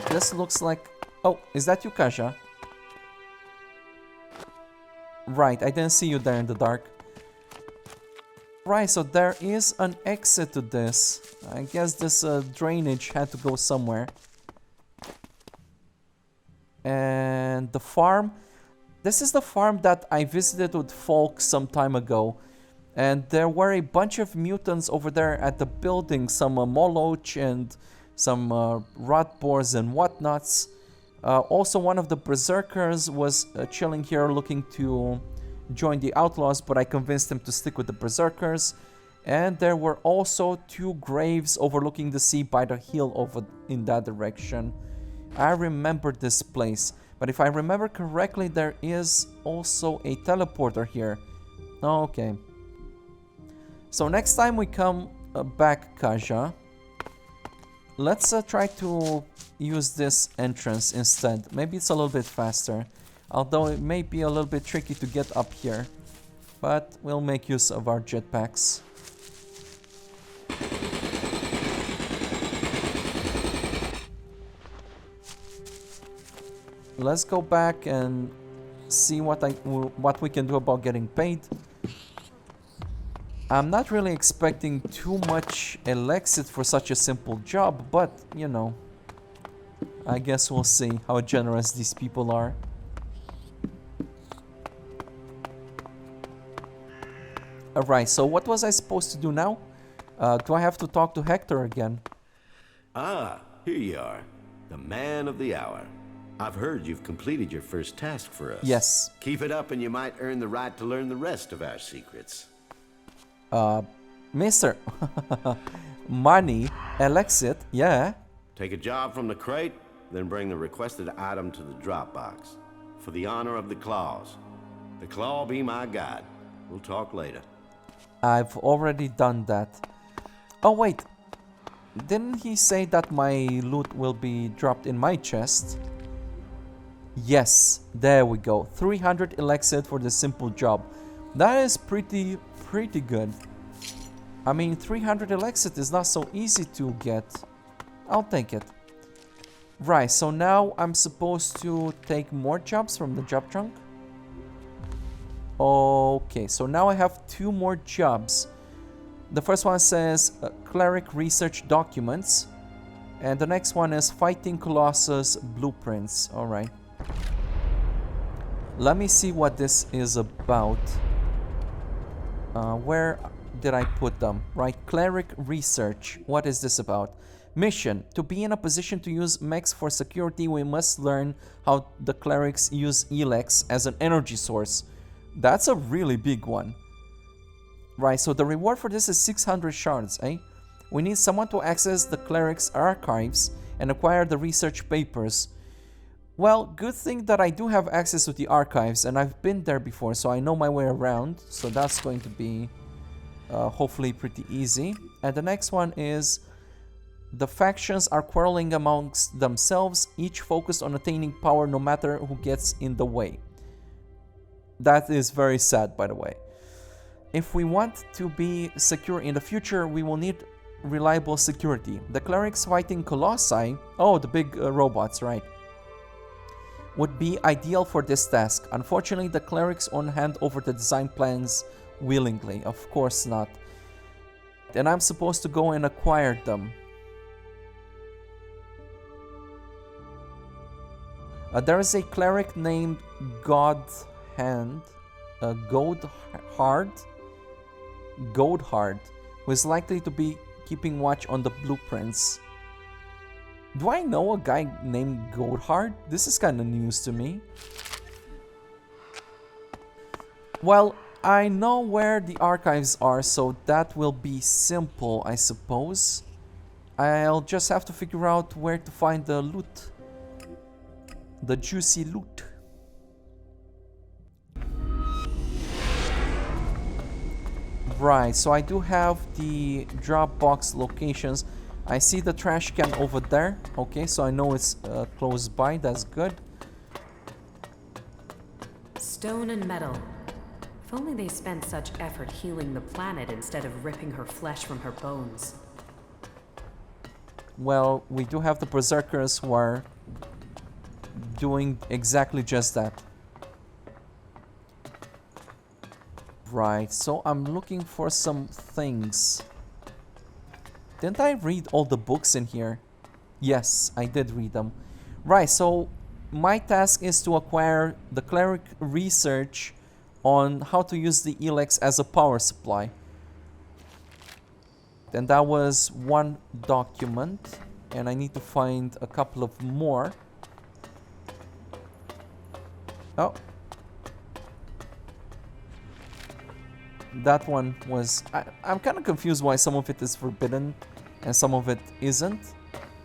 This looks like... Oh, is that you, Kasha? Right, I didn't see you there in the dark. Right, so there is an exit to this. I guess this drainage had to go somewhere. And the farm. This is the farm that I visited with Folk some time ago. And there were a bunch of mutants over there at the building. Some Moloch and some rot boars and whatnots. Also, one of the berserkers was chilling here looking to join the outlaws, but I convinced him to stick with the berserkers. And there were also 2 graves overlooking the sea by the hill over in that direction. I remember this place, but if I remember correctly, there is also a teleporter here. Okay. So next time we come back, Kaja, let's try to use this entrance instead. Maybe it's a little bit faster, although it may be a little bit tricky to get up here. But we'll make use of our jetpacks. Let's go back and see what we can do about getting paid. I'm not really expecting too much Elexit for such a simple job, but, you know, I guess we'll see how generous these people are. Alright, so what was I supposed to do now? Do I have to talk to Hector again? Ah, here you are. The man of the hour. I've heard you've completed your first task for us. Yes. Keep it up and you might earn the right to learn the rest of our secrets. Mister. Money. Elexit. Yeah. Take a job from the crate, then bring the requested item to the drop box. For the honor of the claws. The claw be my guide. We'll talk later. I've already done that. Oh, wait. Didn't he say that my loot will be dropped in my chest? Yes, there we go. 300 Elexit for the simple job. That is pretty good. I mean, 300 Elexit is not so easy to get. I'll take it. Right, so now I'm supposed to take more jobs from the job trunk. Okay, so now I have 2 more jobs. The first one says Cleric Research Documents. And the next one is Fighting Colossus Blueprints. Alright. Let me see what this is about. Where did I put them? Right, Cleric Research. What is this about? Mission. To be in a position to use mechs for security, we must learn how the clerics use Elex as an energy source. That's a really big one. Right, so the reward for this is 600 shards, eh? We need someone to access the cleric's archives and acquire the research papers. Well, good thing that I do have access to the archives, and I've been there before, so I know my way around. So that's going to be hopefully pretty easy. And the next one is the factions are quarreling amongst themselves, each focused on attaining power no matter who gets in the way. That is very sad, by the way. If we want to be secure in the future, we will need reliable security. The clerics fighting colossi, oh, the big robots, right, would be ideal for this task. Unfortunately, the clerics won't hand over the design plans willingly. Of course not. And I'm supposed to go and acquire them. There is a cleric named Godhard, who is likely to be keeping watch on the blueprints. Do I know a guy named Godhard? This is kind of news to me. Well, I know where the archives are, so that will be simple, I suppose. I'll just have to figure out where to find the loot. The juicy loot. Right, so I do have the drop box locations. I see the trash can over there. Okay, so I know it's close by. That's good. Stone and metal. If only they spent such effort healing the planet instead of ripping her flesh from her bones. Well, we do have the berserkers who are doing exactly just that. Right, so I'm looking for some things. Didn't I read all the books in here? Yes, I did read them. Right, so my task is to acquire the Cleric research on how to use the Elex as a power supply. And that was one document, and I need to find a couple of more. Oh. That one was... I'm kind of confused why some of it is forbidden and some of it isn't.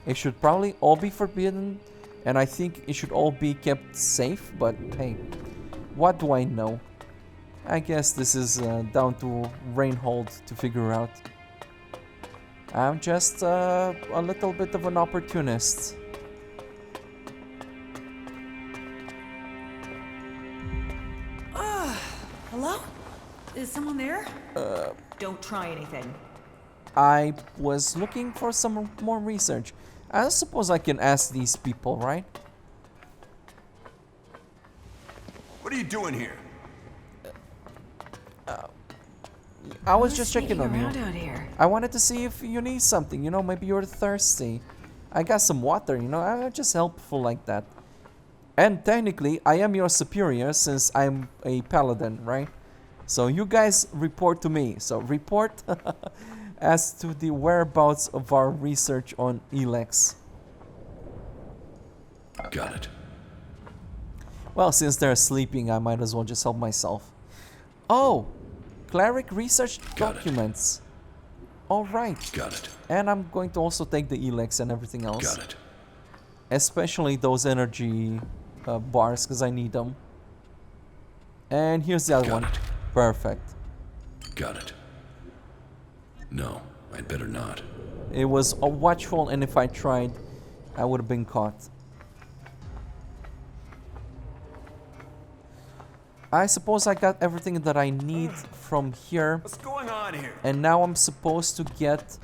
It should probably all be forbidden, and I think it should all be kept safe, but hey, what do I know? I guess this is down to Reinhold to figure out. I'm just a little bit of an opportunist. Hello? Is someone there? Don't try anything. I was looking for some more research. I suppose I can ask these people, right? What are you doing here? I was just checking on you. Out here. I wanted to see if you need something, you know, maybe you're thirsty. I got some water, you know, I'm just helpful like that. And technically, I am your superior since I'm a paladin, right? So you guys report to me. So report as to the whereabouts of our research on Elex. Got it. Well, since they're sleeping, I might as well just help myself. Oh! Cleric research documents. Alright. Got it. And I'm going to also take the Elex and everything else. Got it. Especially those energy bars, because I need them. And here's the other one. It. Perfect. Got it. No, I'd better not. It was a watchful, and if I tried, I would have been caught. I suppose I got everything that I need from here. What's going on here? And now I'm supposed to get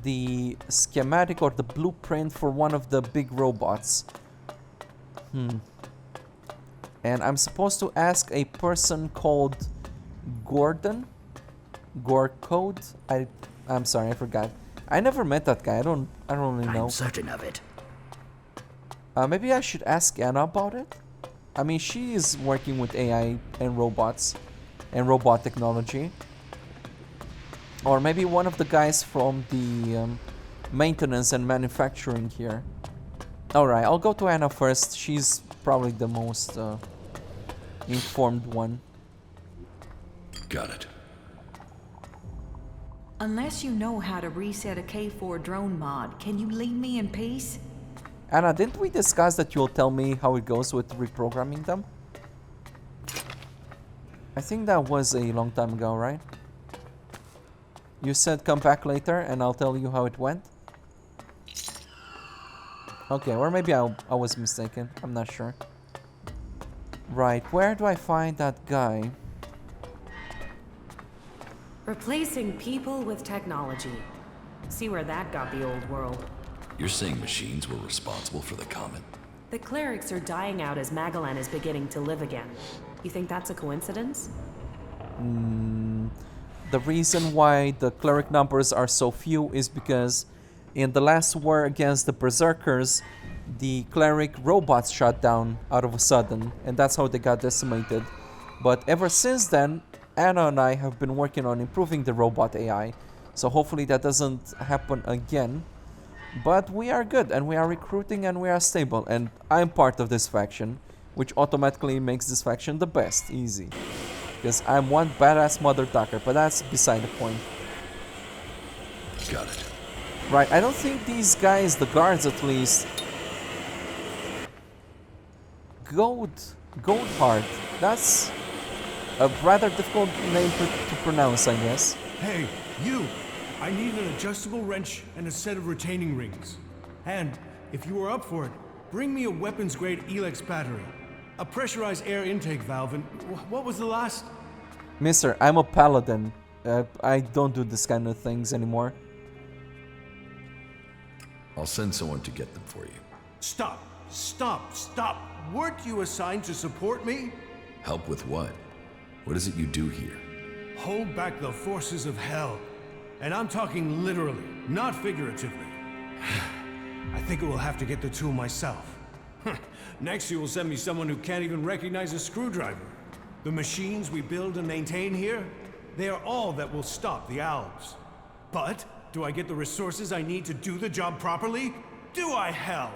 the schematic or the blueprint for one of the big robots. And I'm supposed to ask a person called Gordon? Gorcode? I'm sorry, I forgot. I never met that guy. I don't really know. I'm certain of it. Maybe I should ask Anna about it? I mean, she is working with AI and robots and robot technology. Or maybe one of the guys from the maintenance and manufacturing here. Alright, I'll go to Anna first. She's probably the most informed one. Got it. Unless you know how to reset a K4 drone mod, can you leave me in peace? Anna, didn't we discuss that you'll tell me how it goes with reprogramming them? I think that was a long time ago, right? You said come back later and I'll tell you how it went? Okay, or maybe I was mistaken. I'm not sure. Right, where do I find that guy? Replacing people with technology. See where that got the old world. You're saying machines were responsible for the comet? The clerics are dying out as Magellan is beginning to live again. You think that's a coincidence? The reason why the cleric numbers are so few is because in the last war against the berserkers, the cleric robots shut down out of a sudden, and that's how they got decimated. But ever since then, Anna and I have been working on improving the robot AI, so hopefully that doesn't happen again. But we are good, and we are recruiting, and we are stable, and I'm part of this faction, which automatically makes this faction the best, easy. Because I'm one badass mother ducker, but that's beside the point. Got it. Right, I don't think these guys, the guards at least... Goldheart, that's a rather difficult name to pronounce, I guess. Hey, you! I need an adjustable wrench and a set of retaining rings. And, if you are up for it, bring me a weapons-grade Elex battery, a pressurized air intake valve, and what was the last? Mister, I'm a paladin. I don't do this kind of things anymore. I'll send someone to get them for you. Stop! Stop! Stop! Weren't you assigned to support me? Help with what? What is it you do here? Hold back the forces of hell. And I'm talking literally, not figuratively. I think I will have to get the tool myself. Next you will send me someone who can't even recognize a screwdriver. The machines we build and maintain here, they are all that will stop the Alps. But, do I get the resources I need to do the job properly? Do I, hell?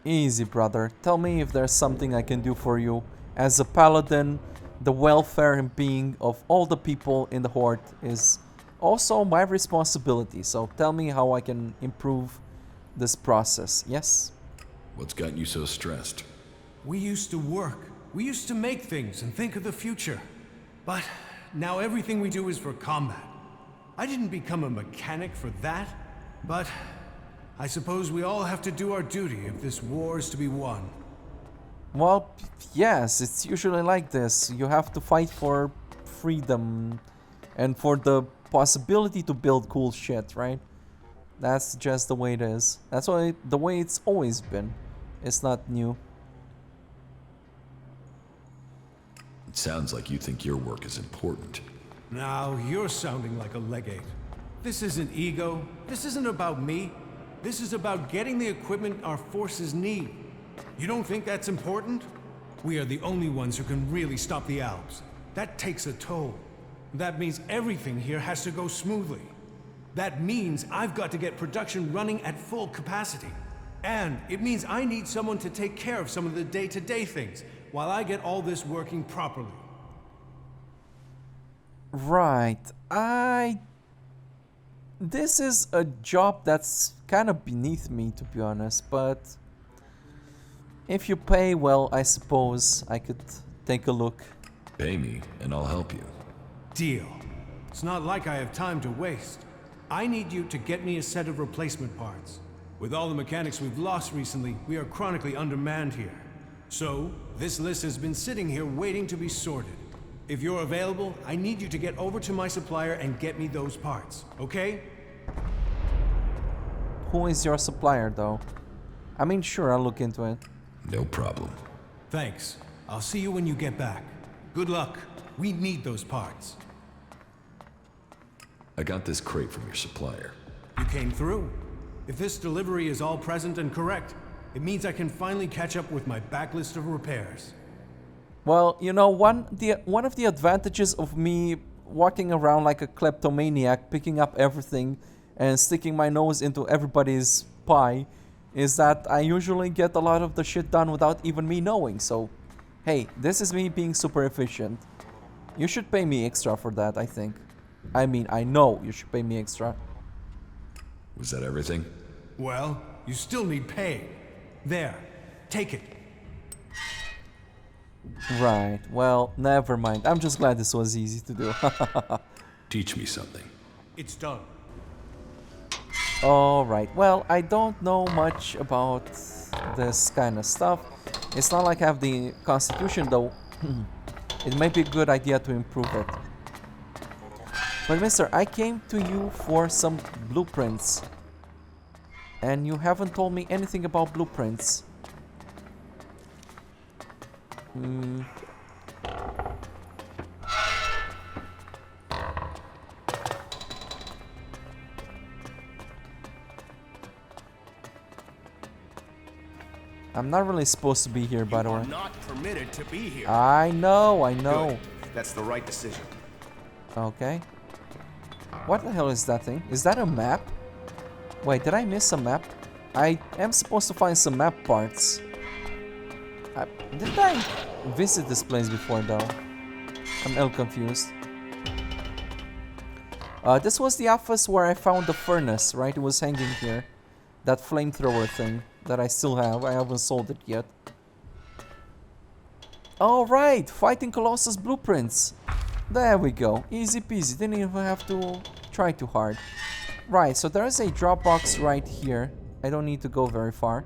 Easy, brother. Tell me if there's something I can do for you. As a paladin, the welfare and being of all the people in the Horde is also my responsibility. So tell me how I can improve this process, yes? What's got you so stressed? We used to work. We used to make things and think of the future. But now everything we do is for combat. I didn't become a mechanic for that, but I suppose we all have to do our duty if this war is to be won. Well, yes, it's usually like this. You have to fight for freedom and for the possibility to build cool shit, right? That's just the way it is. That's the way it's always been. It's not new. It sounds like you think your work is important. Now, you're sounding like a legate. This isn't ego. This isn't about me. This is about getting the equipment our forces need. You don't think that's important? We are the only ones who can really stop the Alps. That takes a toll. That means everything here has to go smoothly. That means I've got to get production running at full capacity. And it means I need someone to take care of some of the day-to-day things, while I get all this working properly. Right. This is a job that's kind of beneath me, to be honest, but if you pay well, I suppose I could take a look. Pay me, and I'll help you. Deal. It's not like I have time to waste. I need you to get me a set of replacement parts. With all the mechanics we've lost recently, we are chronically undermanned here. So, this list has been sitting here waiting to be sorted. If you're available, I need you to get over to my supplier and get me those parts, okay? Who is your supplier, though? I mean, sure, I'll look into it. No problem. Thanks. I'll see you when you get back. Good luck. We need those parts. I got this crate from your supplier. You came through. If this delivery is all present and correct, it means I can finally catch up with my backlist of repairs. Well, you know, one of the advantages of me walking around like a kleptomaniac, picking up everything and sticking my nose into everybody's pie, is that I usually get a lot of the shit done without even me knowing. So, hey, this is me being super efficient. You should pay me extra for that, I think. I mean, I know you should pay me extra. Was that everything? Well, you still need pay. There, take it. Right, well, never mind. I'm just glad this was easy to do. Teach me something. It's done. Alright, well, I don't know much about this kind of stuff. It's not like I have the constitution, though. It might be a good idea to improve it. But mister, I came to you for some blueprints. And you haven't told me anything about blueprints. I'm not really supposed to be here, by the way. You are not permitted to be here. I know. Good. That's the right decision. Okay. What the hell is that thing? Is that a map? Wait, did I miss a map? I am supposed to find some map parts. Didn't I visit this place before, though? I'm a little confused. This was the office where I found the furnace, right? It was hanging here. That flamethrower thing that I still have. I haven't sold it yet. Alright, Fighting Colossus blueprints. There we go. Easy peasy. Didn't even have to try too hard. Right, so there is a drop box right here. I don't need to go very far.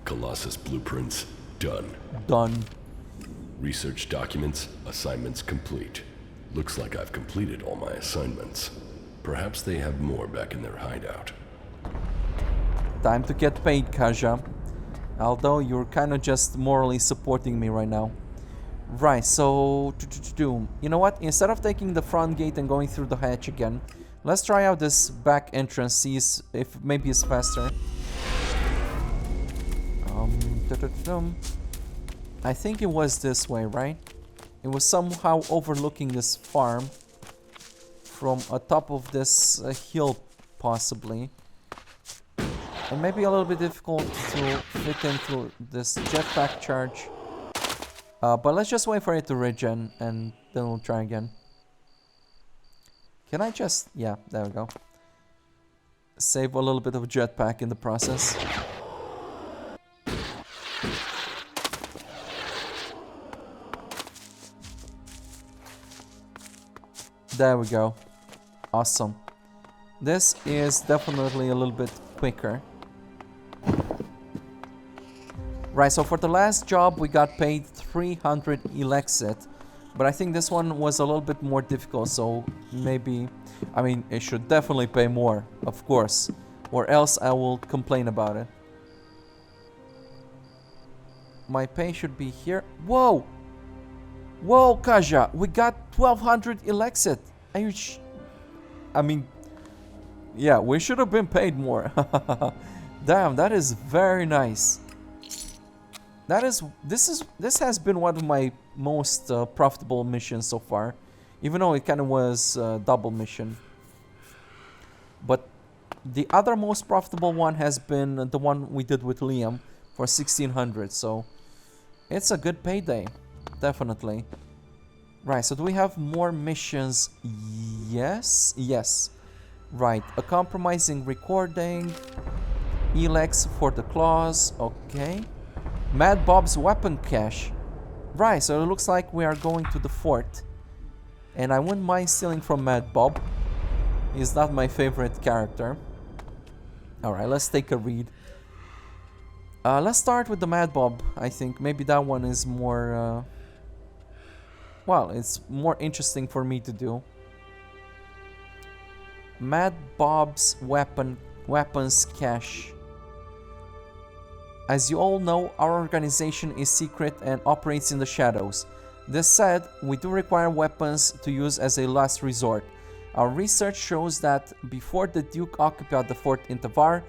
Colossus blueprints done. Done. Research documents, assignments complete. Looks like I've completed all my assignments. Perhaps they have more back in their hideout. Time to get paid, Kaja. Although you're kind of just morally supporting me right now. Right, so you know what? Instead of taking the front gate and going through the hatch again, let's try out this back entrance, see if maybe it's faster. I think it was this way, right? It was somehow overlooking this farm from atop of this hill, possibly. It may be a little bit difficult to fit into this jetpack charge. But let's just wait for it to regen and then we'll try again. Can I just... yeah, there we go. Save a little bit of jetpack in the process. There we go. Awesome. This is definitely a little bit quicker. Right, so for the last job we got paid 300 Elexit, but I think this one was a little bit more difficult, so maybe, I mean, it should definitely pay more, of course, or else I will complain about it. My pay should be here. Whoa! Whoa, Kaja, we got 1200 Elexit. Are you I mean, yeah, we should have been paid more. Damn, that is very nice. This has been one of my most profitable missions so far, even though it kind of was a double mission. But the other most profitable one has been the one we did with Liam for 1600, so it's a good payday, definitely. Right, so do we have more missions? Yes. Right, a compromising recording, Elex for the claws, okay. Mad Bob's weapon cache. Right, so it looks like we are going to the fort. And I wouldn't mind stealing from Mad Bob. He's not my favorite character. Alright, let's take a read. Let's start with the Mad Bob, I think. Maybe that one is more... well, it's more interesting for me to do. Mad Bob's weapons cache. As you all know, our organization is secret and operates in the shadows. This said, we do require weapons to use as a last resort. Our research shows that before the Duke occupied the fort in Tavar,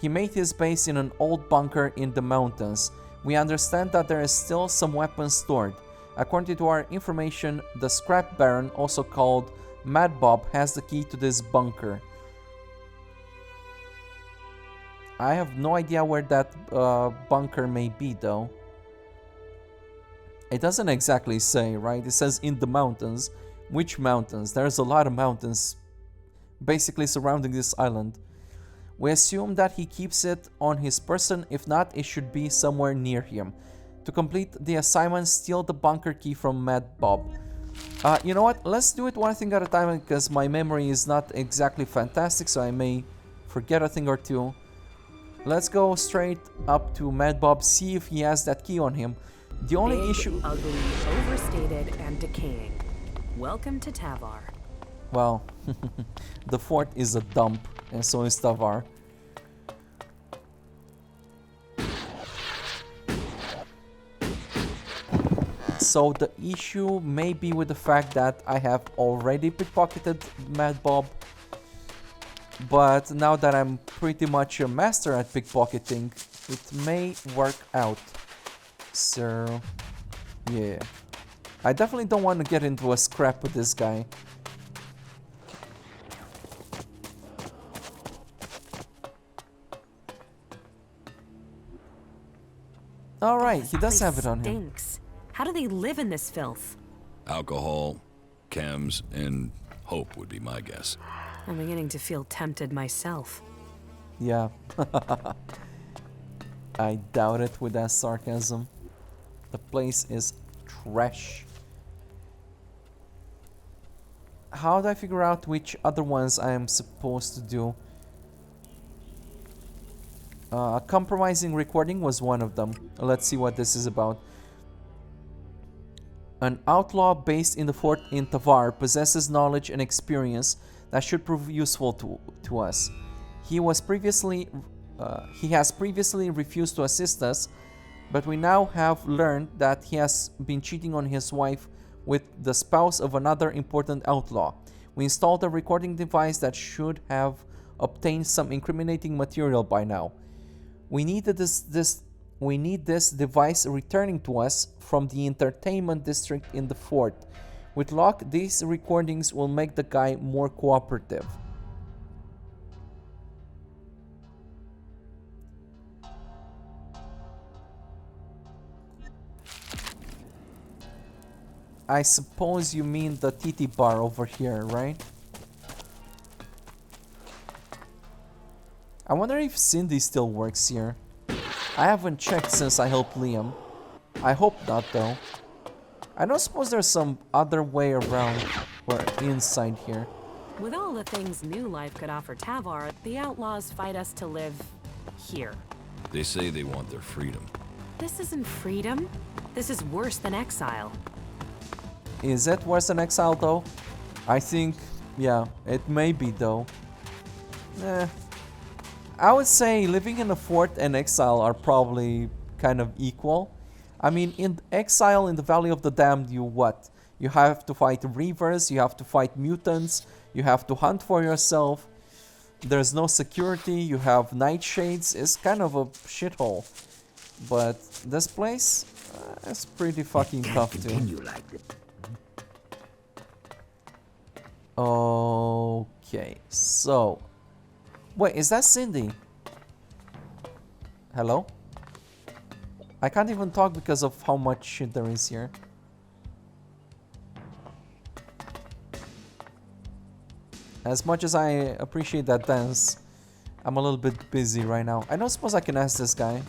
he made his base in an old bunker in the mountains. We understand that there is still some weapons stored. According to our information, the Scrap Baron, also called Mad Bob, has the key to this bunker. I have no idea where that bunker may be, though. It doesn't exactly say, right? It says in the mountains. Which mountains? There's a lot of mountains basically surrounding this island. We assume that he keeps it on his person. If not, it should be somewhere near him. To complete the assignment, steal the bunker key from Mad Bob. You know what? Let's do it one thing at a time because my memory is not exactly fantastic, so I may forget a thing or two. Let's go straight up to Mad Bob, see if he has that key on him. The only Big, issue... ugly, overstated, and decaying. Welcome to Tavar. Well, the fort is a dump, and so is Tavar. So the issue may be with the fact that I have already pickpocketed Mad Bob. But now that I'm pretty much a master at pickpocketing, it may work out. So, yeah. I definitely don't want to get into a scrap with this guy. Alright, he does have it on him. Stinks. How do they live in this filth? Alcohol, chems, and hope would be my guess. I'm beginning to feel tempted myself. Yeah. I doubt it with that sarcasm. The place is trash. How do I figure out which other ones I am supposed to do? A compromising recording was one of them. Let's see what this is about. An outlaw based in the fort in Tavar possesses knowledge and experience that should prove useful to us. He has previously refused to assist us, But we now have learned that he has been cheating on his wife with the spouse of another important outlaw. We installed a recording device that should have obtained some incriminating material by now. We need this device returning to us from the entertainment district in the fort. With luck, these recordings will make the guy more cooperative. I suppose you mean the TT bar over here, right? I wonder if Cindy still works here. I haven't checked since I helped Liam. I hope not, though. I don't suppose there's some other way around or inside here. With all the things new life could offer Tavar, the outlaws fight us to live here. They say they want their freedom. This isn't freedom. This is worse than exile. Is it worse than exile, though? I think, yeah, it may be, though. I would say living in a fort and exile are probably kind of equal. I mean, in exile in the Valley of the Damned, you what? You have to fight reavers, you have to fight mutants, you have to hunt for yourself. There's no security, you have nightshades. It's kind of a shithole. But this place, it's pretty fucking tough too. Okay, so... Wait, is that Cindy? Hello? I can't even talk because of how much shit there is here. As much as I appreciate that dance, I'm a little bit busy right now. I don't suppose I can ask this guy.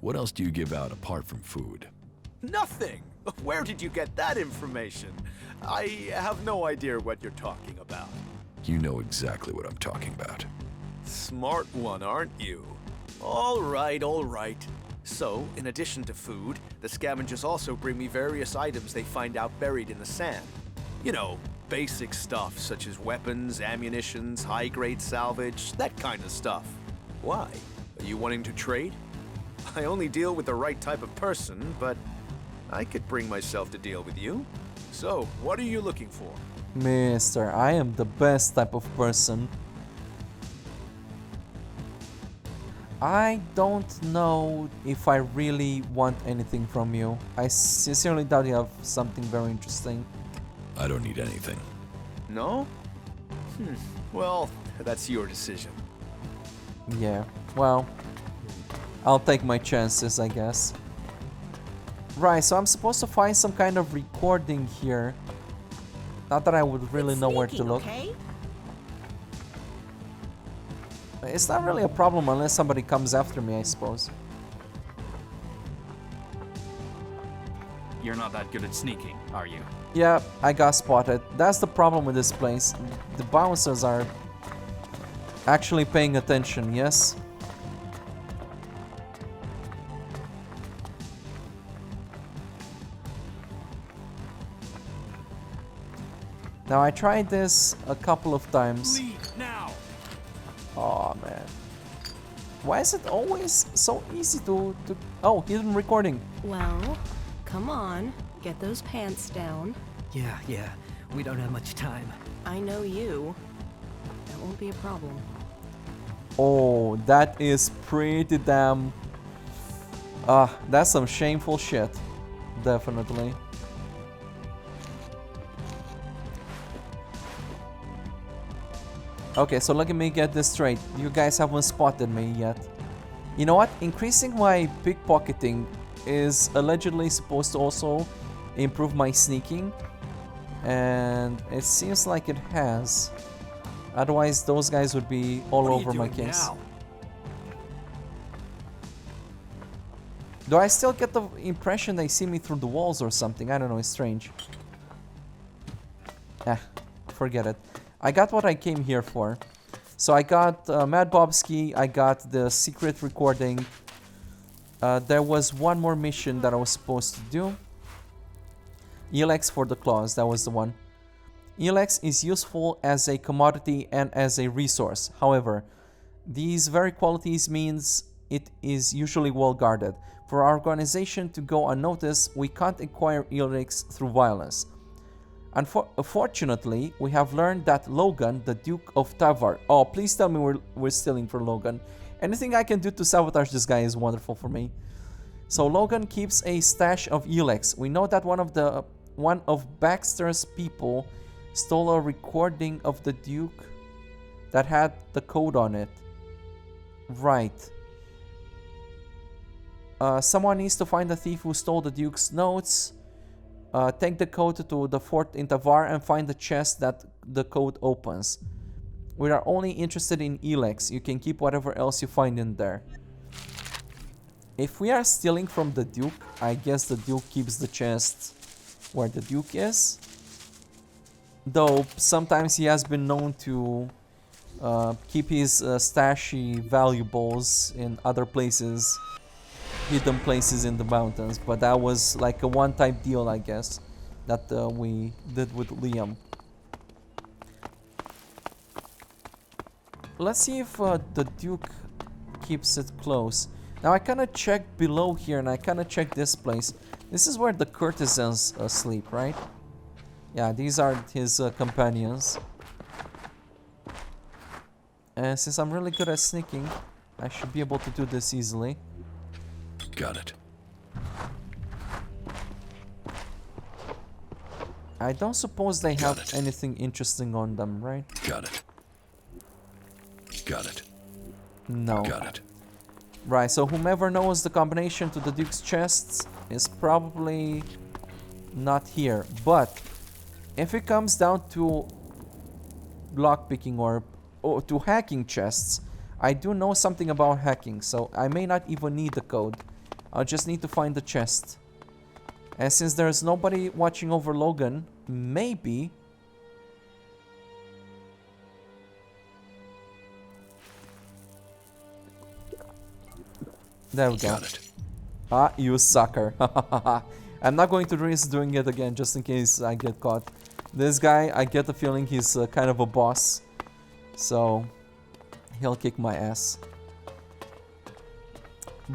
What else do you give out apart from food? Nothing! Where did you get that information? I have no idea what you're talking about. You know exactly what I'm talking about. Smart one, aren't you? All right, all right. So, in addition to food, the scavengers also bring me various items they find out buried in the sand. You know, basic stuff such as weapons, ammunitions, high-grade salvage, that kind of stuff. Why? Are you wanting to trade? I only deal with the right type of person, but I could bring myself to deal with you. So, what are you looking for? Mister, I am the best type of person. I don't know if I really want anything from you. I sincerely doubt you have something very interesting. I don't need anything. No? Well, that's your decision. Yeah, well, I'll take my chances, I guess. Right, so I'm supposed to find some kind of recording here. Not that I would really know where to look. Okay? It's not really a problem unless somebody comes after me, I suppose. You're not that good at sneaking, are you? Yeah, I got spotted. That's the problem with this place. The bouncers are actually paying attention, yes? Now I tried this a couple of times. Now. Oh man. Why is it always so easy to... Oh, hidden recording. Well, come on. Get those pants down. Yeah. We don't have much time. I know you. That won't be a problem. Oh, that is pretty damn... that's some shameful shit. Definitely. Okay, so let me get this straight. You guys haven't spotted me yet. You know what? Increasing my pickpocketing is allegedly supposed to also improve my sneaking. And it seems like it has. Otherwise, those guys would be all over my case. Now? Do I still get the impression they see me through the walls or something? I don't know, it's strange. Forget it. I got what I came here for. So I got Mad Bobski, I got the secret recording. There was one more mission that I was supposed to do. Elex for the claws, that was the one. Elex is useful as a commodity and as a resource. However, these very qualities means it is usually well guarded. For our organization to go unnoticed, we can't acquire Elex through violence. Unfortunately, we have learned that Logan, the Duke of Tavar... Oh, please tell me we're stealing for Logan. Anything I can do to sabotage this guy is wonderful for me. So Logan keeps a stash of Elex. We know that one of Baxter's people stole a recording of the Duke that had the code on it. Right. Someone needs to find the thief who stole the Duke's notes. Take the code to the fort in Tavar and find the chest that the code opens. We are only interested in Elex. You can keep whatever else you find in there. If we are stealing from the Duke, I guess the Duke keeps the chest where the Duke is. Though sometimes he has been known to keep his stashy valuables in other places, hidden places in the mountains. But that was like a one-time deal, I guess, that we did with Liam. Let's see if the Duke keeps it close. Now I kind of checked below here and I kind of checked this place. This is where the courtesans sleep, right? Yeah, these are his companions. And since I'm really good at sneaking, I should be able to do this easily. Got it. I don't suppose they have anything interesting on them, right? Got it. Got it. No. Got it. Right, so whomever knows the combination to the Duke's chests is probably not here. But if it comes down to lockpicking or to hacking chests, I do know something about hacking, so I may not even need the code. I'll just need to find the chest. And since there's nobody watching over Logan, maybe... There we go. Got it. Ah, you sucker. I'm not going to risk doing it again just in case I get caught. This guy, I get the feeling he's kind of a boss. So, he'll kick my ass.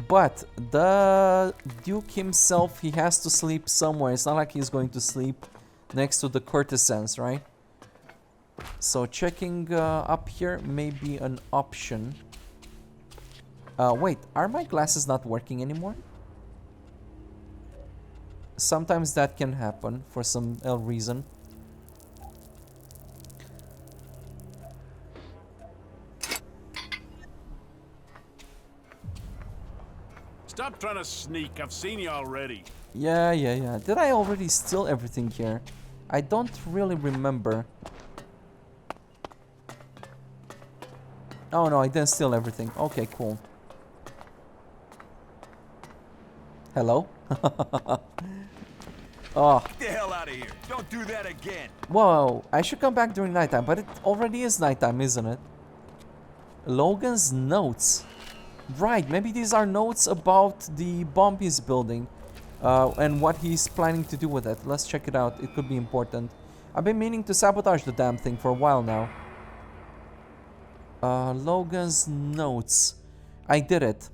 But the Duke himself, he has to sleep somewhere. It's not like he's going to sleep next to the courtesans, right? So checking up here may be an option. Wait, are my glasses not working anymore? Sometimes that can happen for some reason. Stop trying to sneak. I've seen you already. Yeah. Did I already steal everything here? I don't really remember. Oh no, I didn't steal everything. Okay, cool. Hello? Oh. Get the hell out of here. Don't do that again. Whoa, I should come back during nighttime, but it already is nighttime, isn't it? Logan's notes. Right, maybe these are notes about the bomb he's building and what he's planning to do with it. Let's check it out. It could be important. I've been meaning to sabotage the damn thing for a while now. Logan's notes. I did it.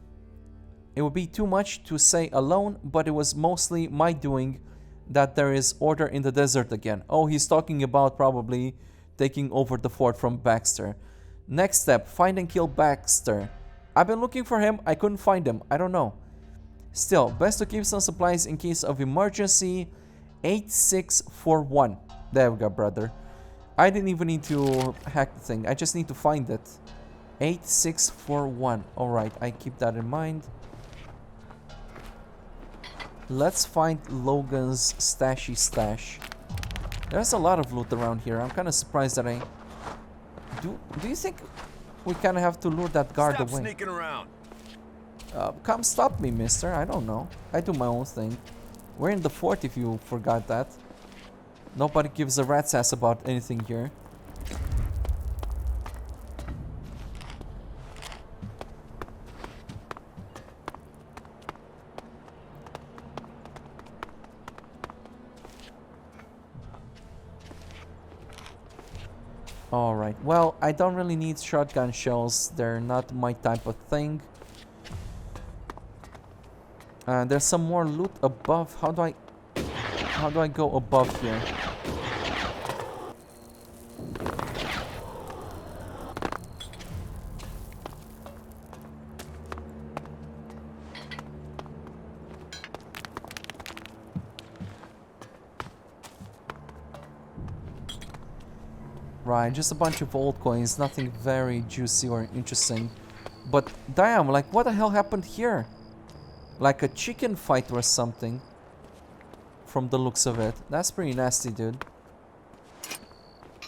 It would be too much to say alone, but it was mostly my doing that there is order in the desert again. Oh, he's talking about probably taking over the fort from Baxter. Next step, find and kill Baxter. I've been looking for him, I couldn't find him, I don't know. Still, best to keep some supplies in case of emergency. 8641. There we go, brother. I didn't even need to hack the thing, I just need to find it. 8641. Alright, I keep that in mind. Let's find Logan's stashy stash. There's a lot of loot around here. I'm kind of surprised that I... Do you think we kind of have to lure that guard away? Stop sneaking around. Come stop me, mister. I don't know. I do my own thing. We're in the fort if you forgot that. Nobody gives a rat's ass about anything here. Alright, well, I don't really need shotgun shells. They're not my type of thing. There's some more loot above. How do I go above here? Right, just a bunch of old coins, nothing very juicy or interesting. But damn, like what the hell happened here? Like a chicken fight or something. From the looks of it. That's pretty nasty, dude.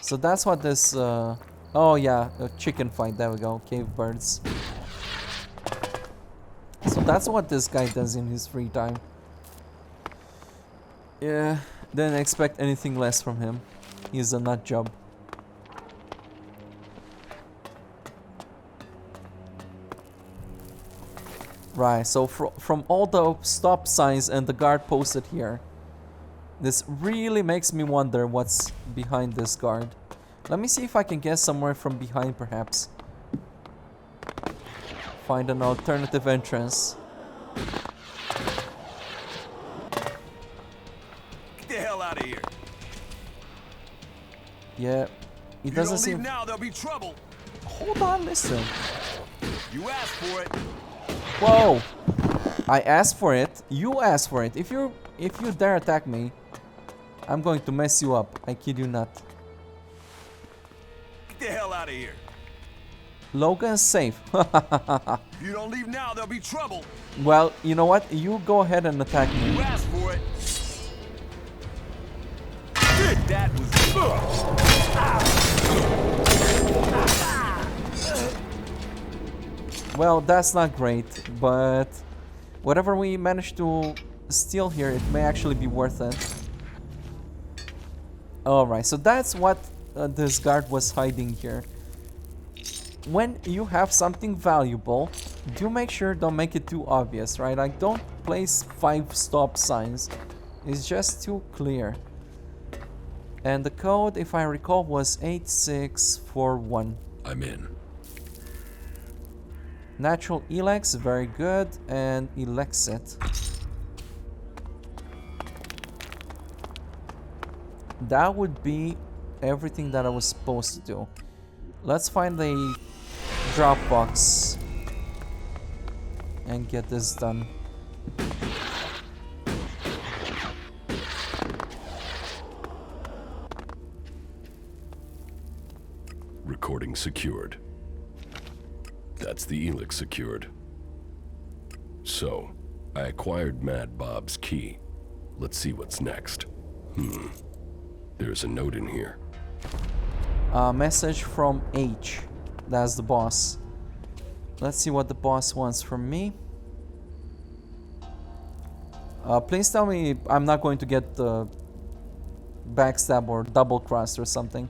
So that's what this... oh yeah, a chicken fight, there we go, cave birds. So that's what this guy does in his free time. Yeah, didn't expect anything less from him. He's a nut job. Right, so from all the stop signs and the guard posted here, this really makes me wonder what's behind this guard. Let me see if I can guess somewhere from behind, perhaps. Find an alternative entrance. Get the hell out of here. Yeah, it doesn't seem... seem... now, there'll be trouble. Hold on, listen. You asked for it. Whoa! I asked for it. You asked for it. If you dare attack me, I'm going to mess you up. I kid you not. Get the hell out of here. Logan's safe. If you don't leave now, there'll be trouble. Well, you know what? You go ahead and attack me. You asked for it. That was... Well, that's not great, but whatever we managed to steal here, it may actually be worth it. Alright, so that's what this guard was hiding here. When you have something valuable, do make sure don't make it too obvious, right? Like, don't place 5 stop signs. It's just too clear. And the code, if I recall, was 8641. I'm in. Natural Elex, very good, and Elexit. That would be everything that I was supposed to do. Let's find the drop box and get this done. Recording secured. That's the Elex secured. So, I acquired Mad Bob's key. Let's see what's next. There's a note in here. A message from H. That's the boss. Let's see what the boss wants from me. Please tell me I'm not going to get backstab or double crossed or something.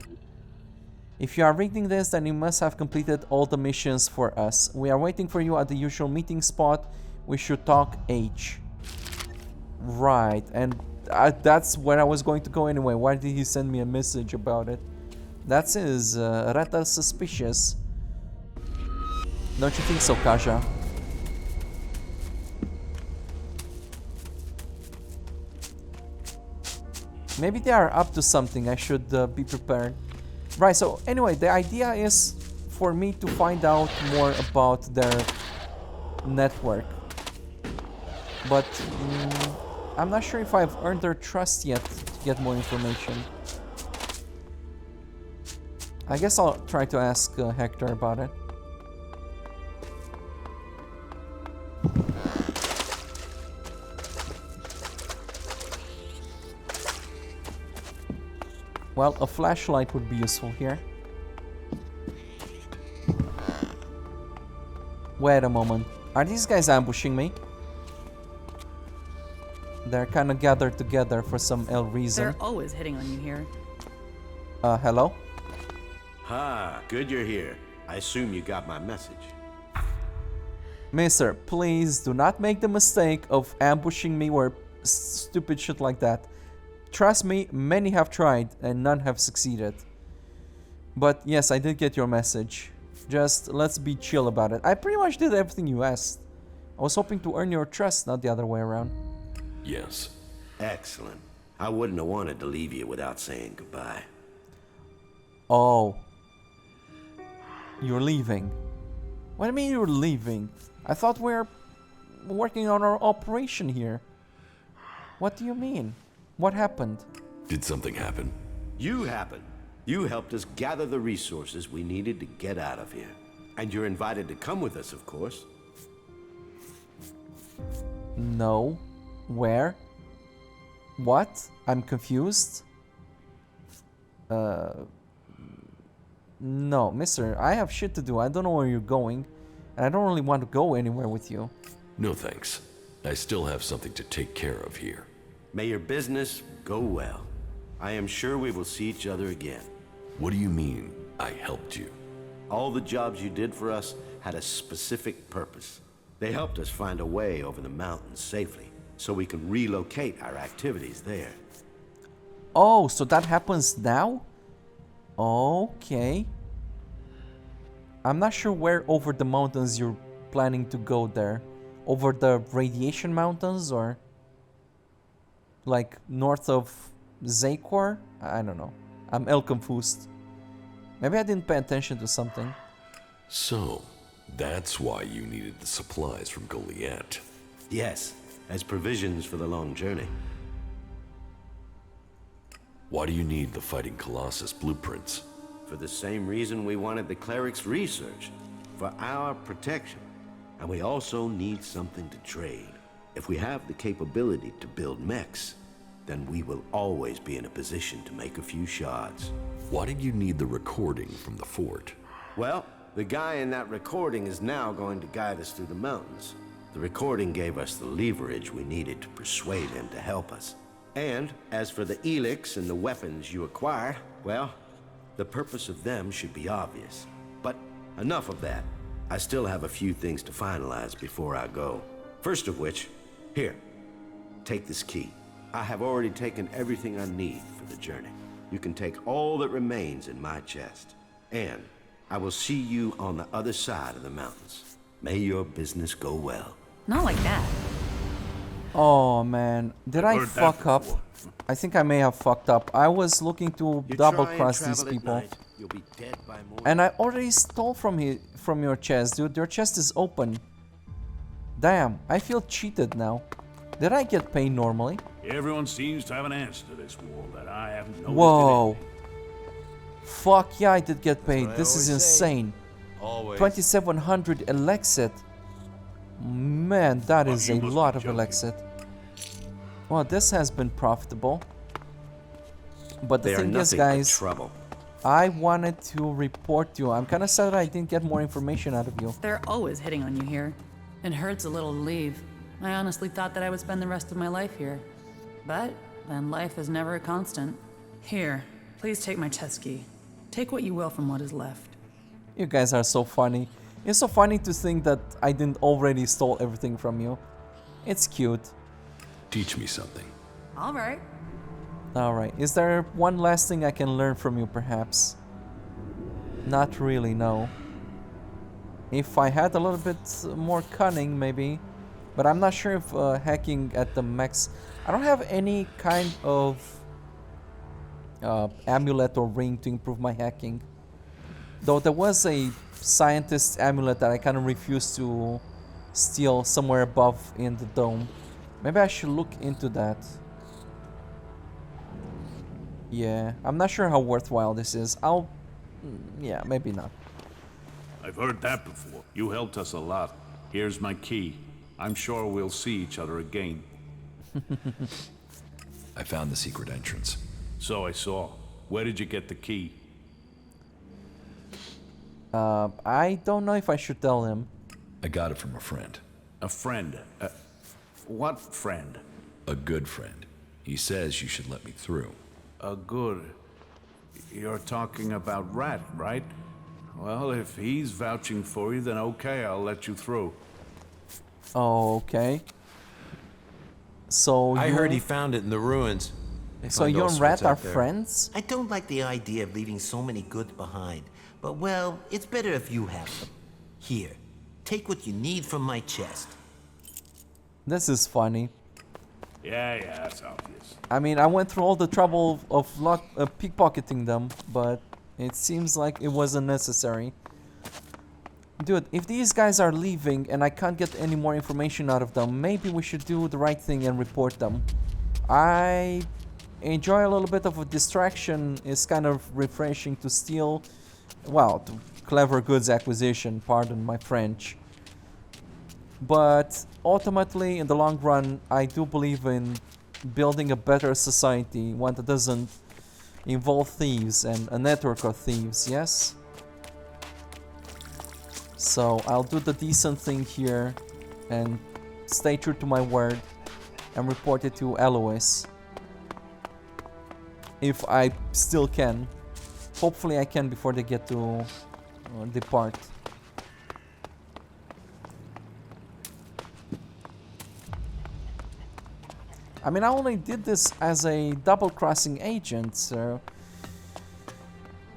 If you are reading this, then you must have completed all the missions for us. We are waiting for you at the usual meeting spot. We should talk H. Right, and that's where I was going to go anyway. Why did he send me a message about it? That is rather suspicious. Don't you think so, Kaja? Maybe they are up to something. I should be prepared. Right, so anyway, the idea is for me to find out more about their network. But I'm not sure if I've earned their trust yet to get more information. I guess I'll try to ask Hector about it. Well, a flashlight would be useful here. Wait a moment. Are these guys ambushing me? They're kind of gathered together for some ill reason. They're always hitting on you here. Hello? Good you're here. I assume you got my message. Mister, please do not make the mistake of ambushing me or stupid shit like that. Trust me, many have tried and none have succeeded. But yes, I did get your message. Just let's be chill about it. I pretty much did everything you asked. I was hoping to earn your trust, not the other way around. Yes. Excellent. I wouldn't have wanted to leave you without saying goodbye. Oh. You're leaving. What do you mean you're leaving? I thought we're working on our operation here. What do you mean? What happened? Did something happen? You happened. You helped us gather the resources we needed to get out of here. And you're invited to come with us, of course. No. Where? What? I'm confused. No, mister, I have shit to do. I don't know where you're going. And I don't really want to go anywhere with you. No thanks. I still have something to take care of here. May your business go well. I am sure we will see each other again. What do you mean, I helped you? All the jobs you did for us had a specific purpose. They helped us find a way over the mountains safely, so we can relocate our activities there. Oh, so that happens now? Okay. I'm not sure where over the mountains you're planning to go there. Over the radiation mountains or like north of Zakor? I don't know. I'm ill confused. Maybe I didn't pay attention to something. So, that's why you needed the supplies from Goliath. Yes, as provisions for the long journey. Why do you need the Fighting Colossus blueprints? For the same reason we wanted the Cleric's research. For our protection. And we also need something to trade. If we have the capability to build mechs, then we will always be in a position to make a few shards. Why did you need the recording from the fort? Well, the guy in that recording is now going to guide us through the mountains. The recording gave us the leverage we needed to persuade him to help us. And as for the Elex and the weapons you acquire, well, the purpose of them should be obvious. But enough of that. I still have a few things to finalize before I go. First of which, here, take this key. I have already taken everything I need for the journey. You can take all that remains in my chest. And I will see you on the other side of the mountains. May your business go well. Not like that. Oh man, did I fuck up? I think I may have fucked up. I was looking to double cross these people. You'll be dead by morning. And I already stole from your chest, dude. Your chest is open. Damn, I feel cheated now. Did I get paid normally? Everyone seems to have an answer to this war that I haven't noticed. Whoa. Fuck yeah, I did get paid. This is insane. 2700 Elexit. Man, that is a lot of Elexit. Well, this has been profitable. But the thing is, guys, I wanted to report you. I'm kind of sad that I didn't get more information out of you. They're always hitting on you here. It hurts a little to leave. I honestly thought that I would spend the rest of my life here. But then life is never a constant. Here, please take my chest key. Take what you will from what is left. You guys are so funny. It's so funny to think that I didn't already stole everything from you. It's cute. Teach me something. All right. Alright, is there one last thing I can learn from you, perhaps? Not really, no. If I had a little bit more cunning, maybe. But I'm not sure if hacking at the max... I don't have any kind of amulet or ring to improve my hacking. Though there was a scientist amulet that I kind of refused to steal somewhere above in the dome. Maybe I should look into that. Yeah, I'm not sure how worthwhile this is. Yeah, maybe not. I've heard that before. You helped us a lot. Here's my key. I'm sure we'll see each other again. I found the secret entrance. So I saw. Where did you get the key? I don't know if I should tell him. I got it from a friend. A friend? What friend? A good friend. He says you should let me through. A good... You're talking about Rat, right? Well, if he's vouching for you, then okay, I'll let you through. Oh, okay. So I heard he found it in the ruins. So you and Rat are friends? I don't like the idea of leaving so many goods behind. But, well, it's better if you have them. Here, take what you need from my chest. This is funny. Yeah, that's obvious. I mean, I went through all the trouble of pickpocketing them, but it seems like it wasn't necessary. Dude, if these guys are leaving and I can't get any more information out of them, maybe we should do the right thing and report them. I enjoy a little bit of a distraction. It's kind of refreshing to steal. Well, to clever goods acquisition, pardon my French. But ultimately, in the long run, I do believe in building a better society, one that doesn't involve thieves and a network of thieves, yes? So I'll do the decent thing here and stay true to my word and report it to Elois. If I still can. Hopefully I can before they get to depart. I mean, I only did this as a double-crossing agent, so...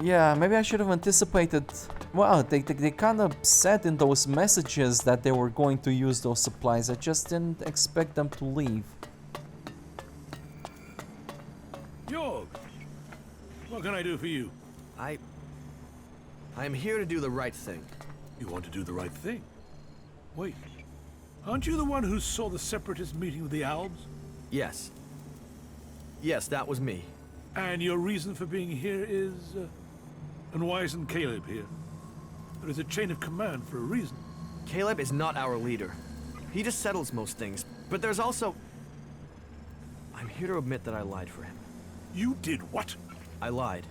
Yeah, maybe I should have anticipated... Well, they kind of said in those messages that they were going to use those supplies. I just didn't expect them to leave. York, what can I do for you? I'm here to do the right thing. You want to do the right thing? Wait, aren't you the one who saw the Separatist meeting with the Albs? Yes. Yes, that was me. And your reason for being here is... and why isn't Caleb here? There is a chain of command for a reason. Caleb is not our leader. He just settles most things. But there's also... I'm here to admit that I lied for him. You did what? I lied.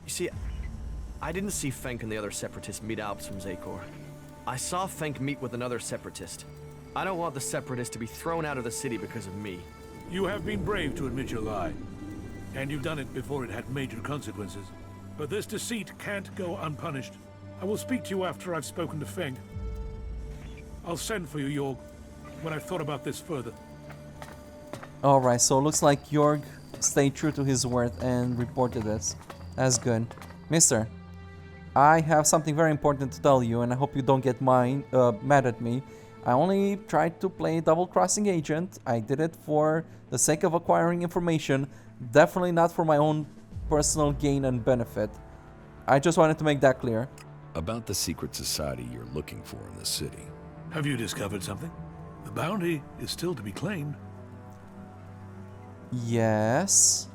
You see, I didn't see Fenk and the other Separatists meet Alps from Zakor. I saw Fenk meet with another Separatist. I don't want the Separatists to be thrown out of the city because of me. You have been brave to admit your lie. And you've done it before it had major consequences. But this deceit can't go unpunished. I will speak to you after I've spoken to Feng. I'll send for you, Jorg, when I've thought about this further. Alright, so it looks like Jorg stayed true to his word and reported this. That's good. Mister, I have something very important to tell you, and I hope you don't get mad at me. I only tried to play double-crossing agent. I did it for the sake of acquiring information, definitely not for my own personal gain and benefit. I just wanted to make that clear. About the secret society you're looking for in the city. Have you discovered something? The bounty is still to be claimed. Yes.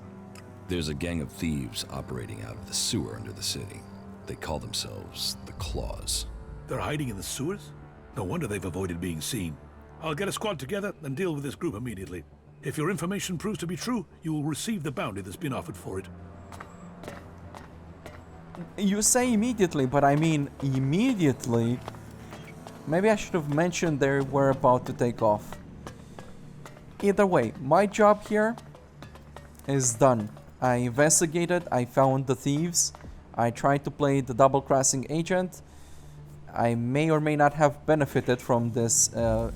There's a gang of thieves operating out of the sewer under the city. They call themselves the Claws. They're hiding in the sewers? No wonder they've avoided being seen. I'll get a squad together and deal with this group immediately. If your information proves to be true, you will receive the bounty that's been offered for it. You say immediately, but I mean immediately. Maybe I should have mentioned they were about to take off. Either way, my job here is done. I investigated, I found the thieves, I tried to play the double-crossing agent. I may or may not have benefited from this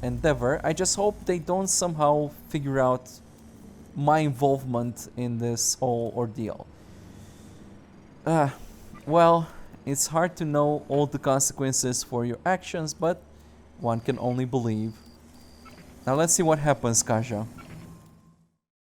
endeavor. I just hope they don't somehow figure out my involvement in this whole ordeal. Well, it's hard to know all the consequences for your actions, but one can only believe. Now let's see what happens, Kaja.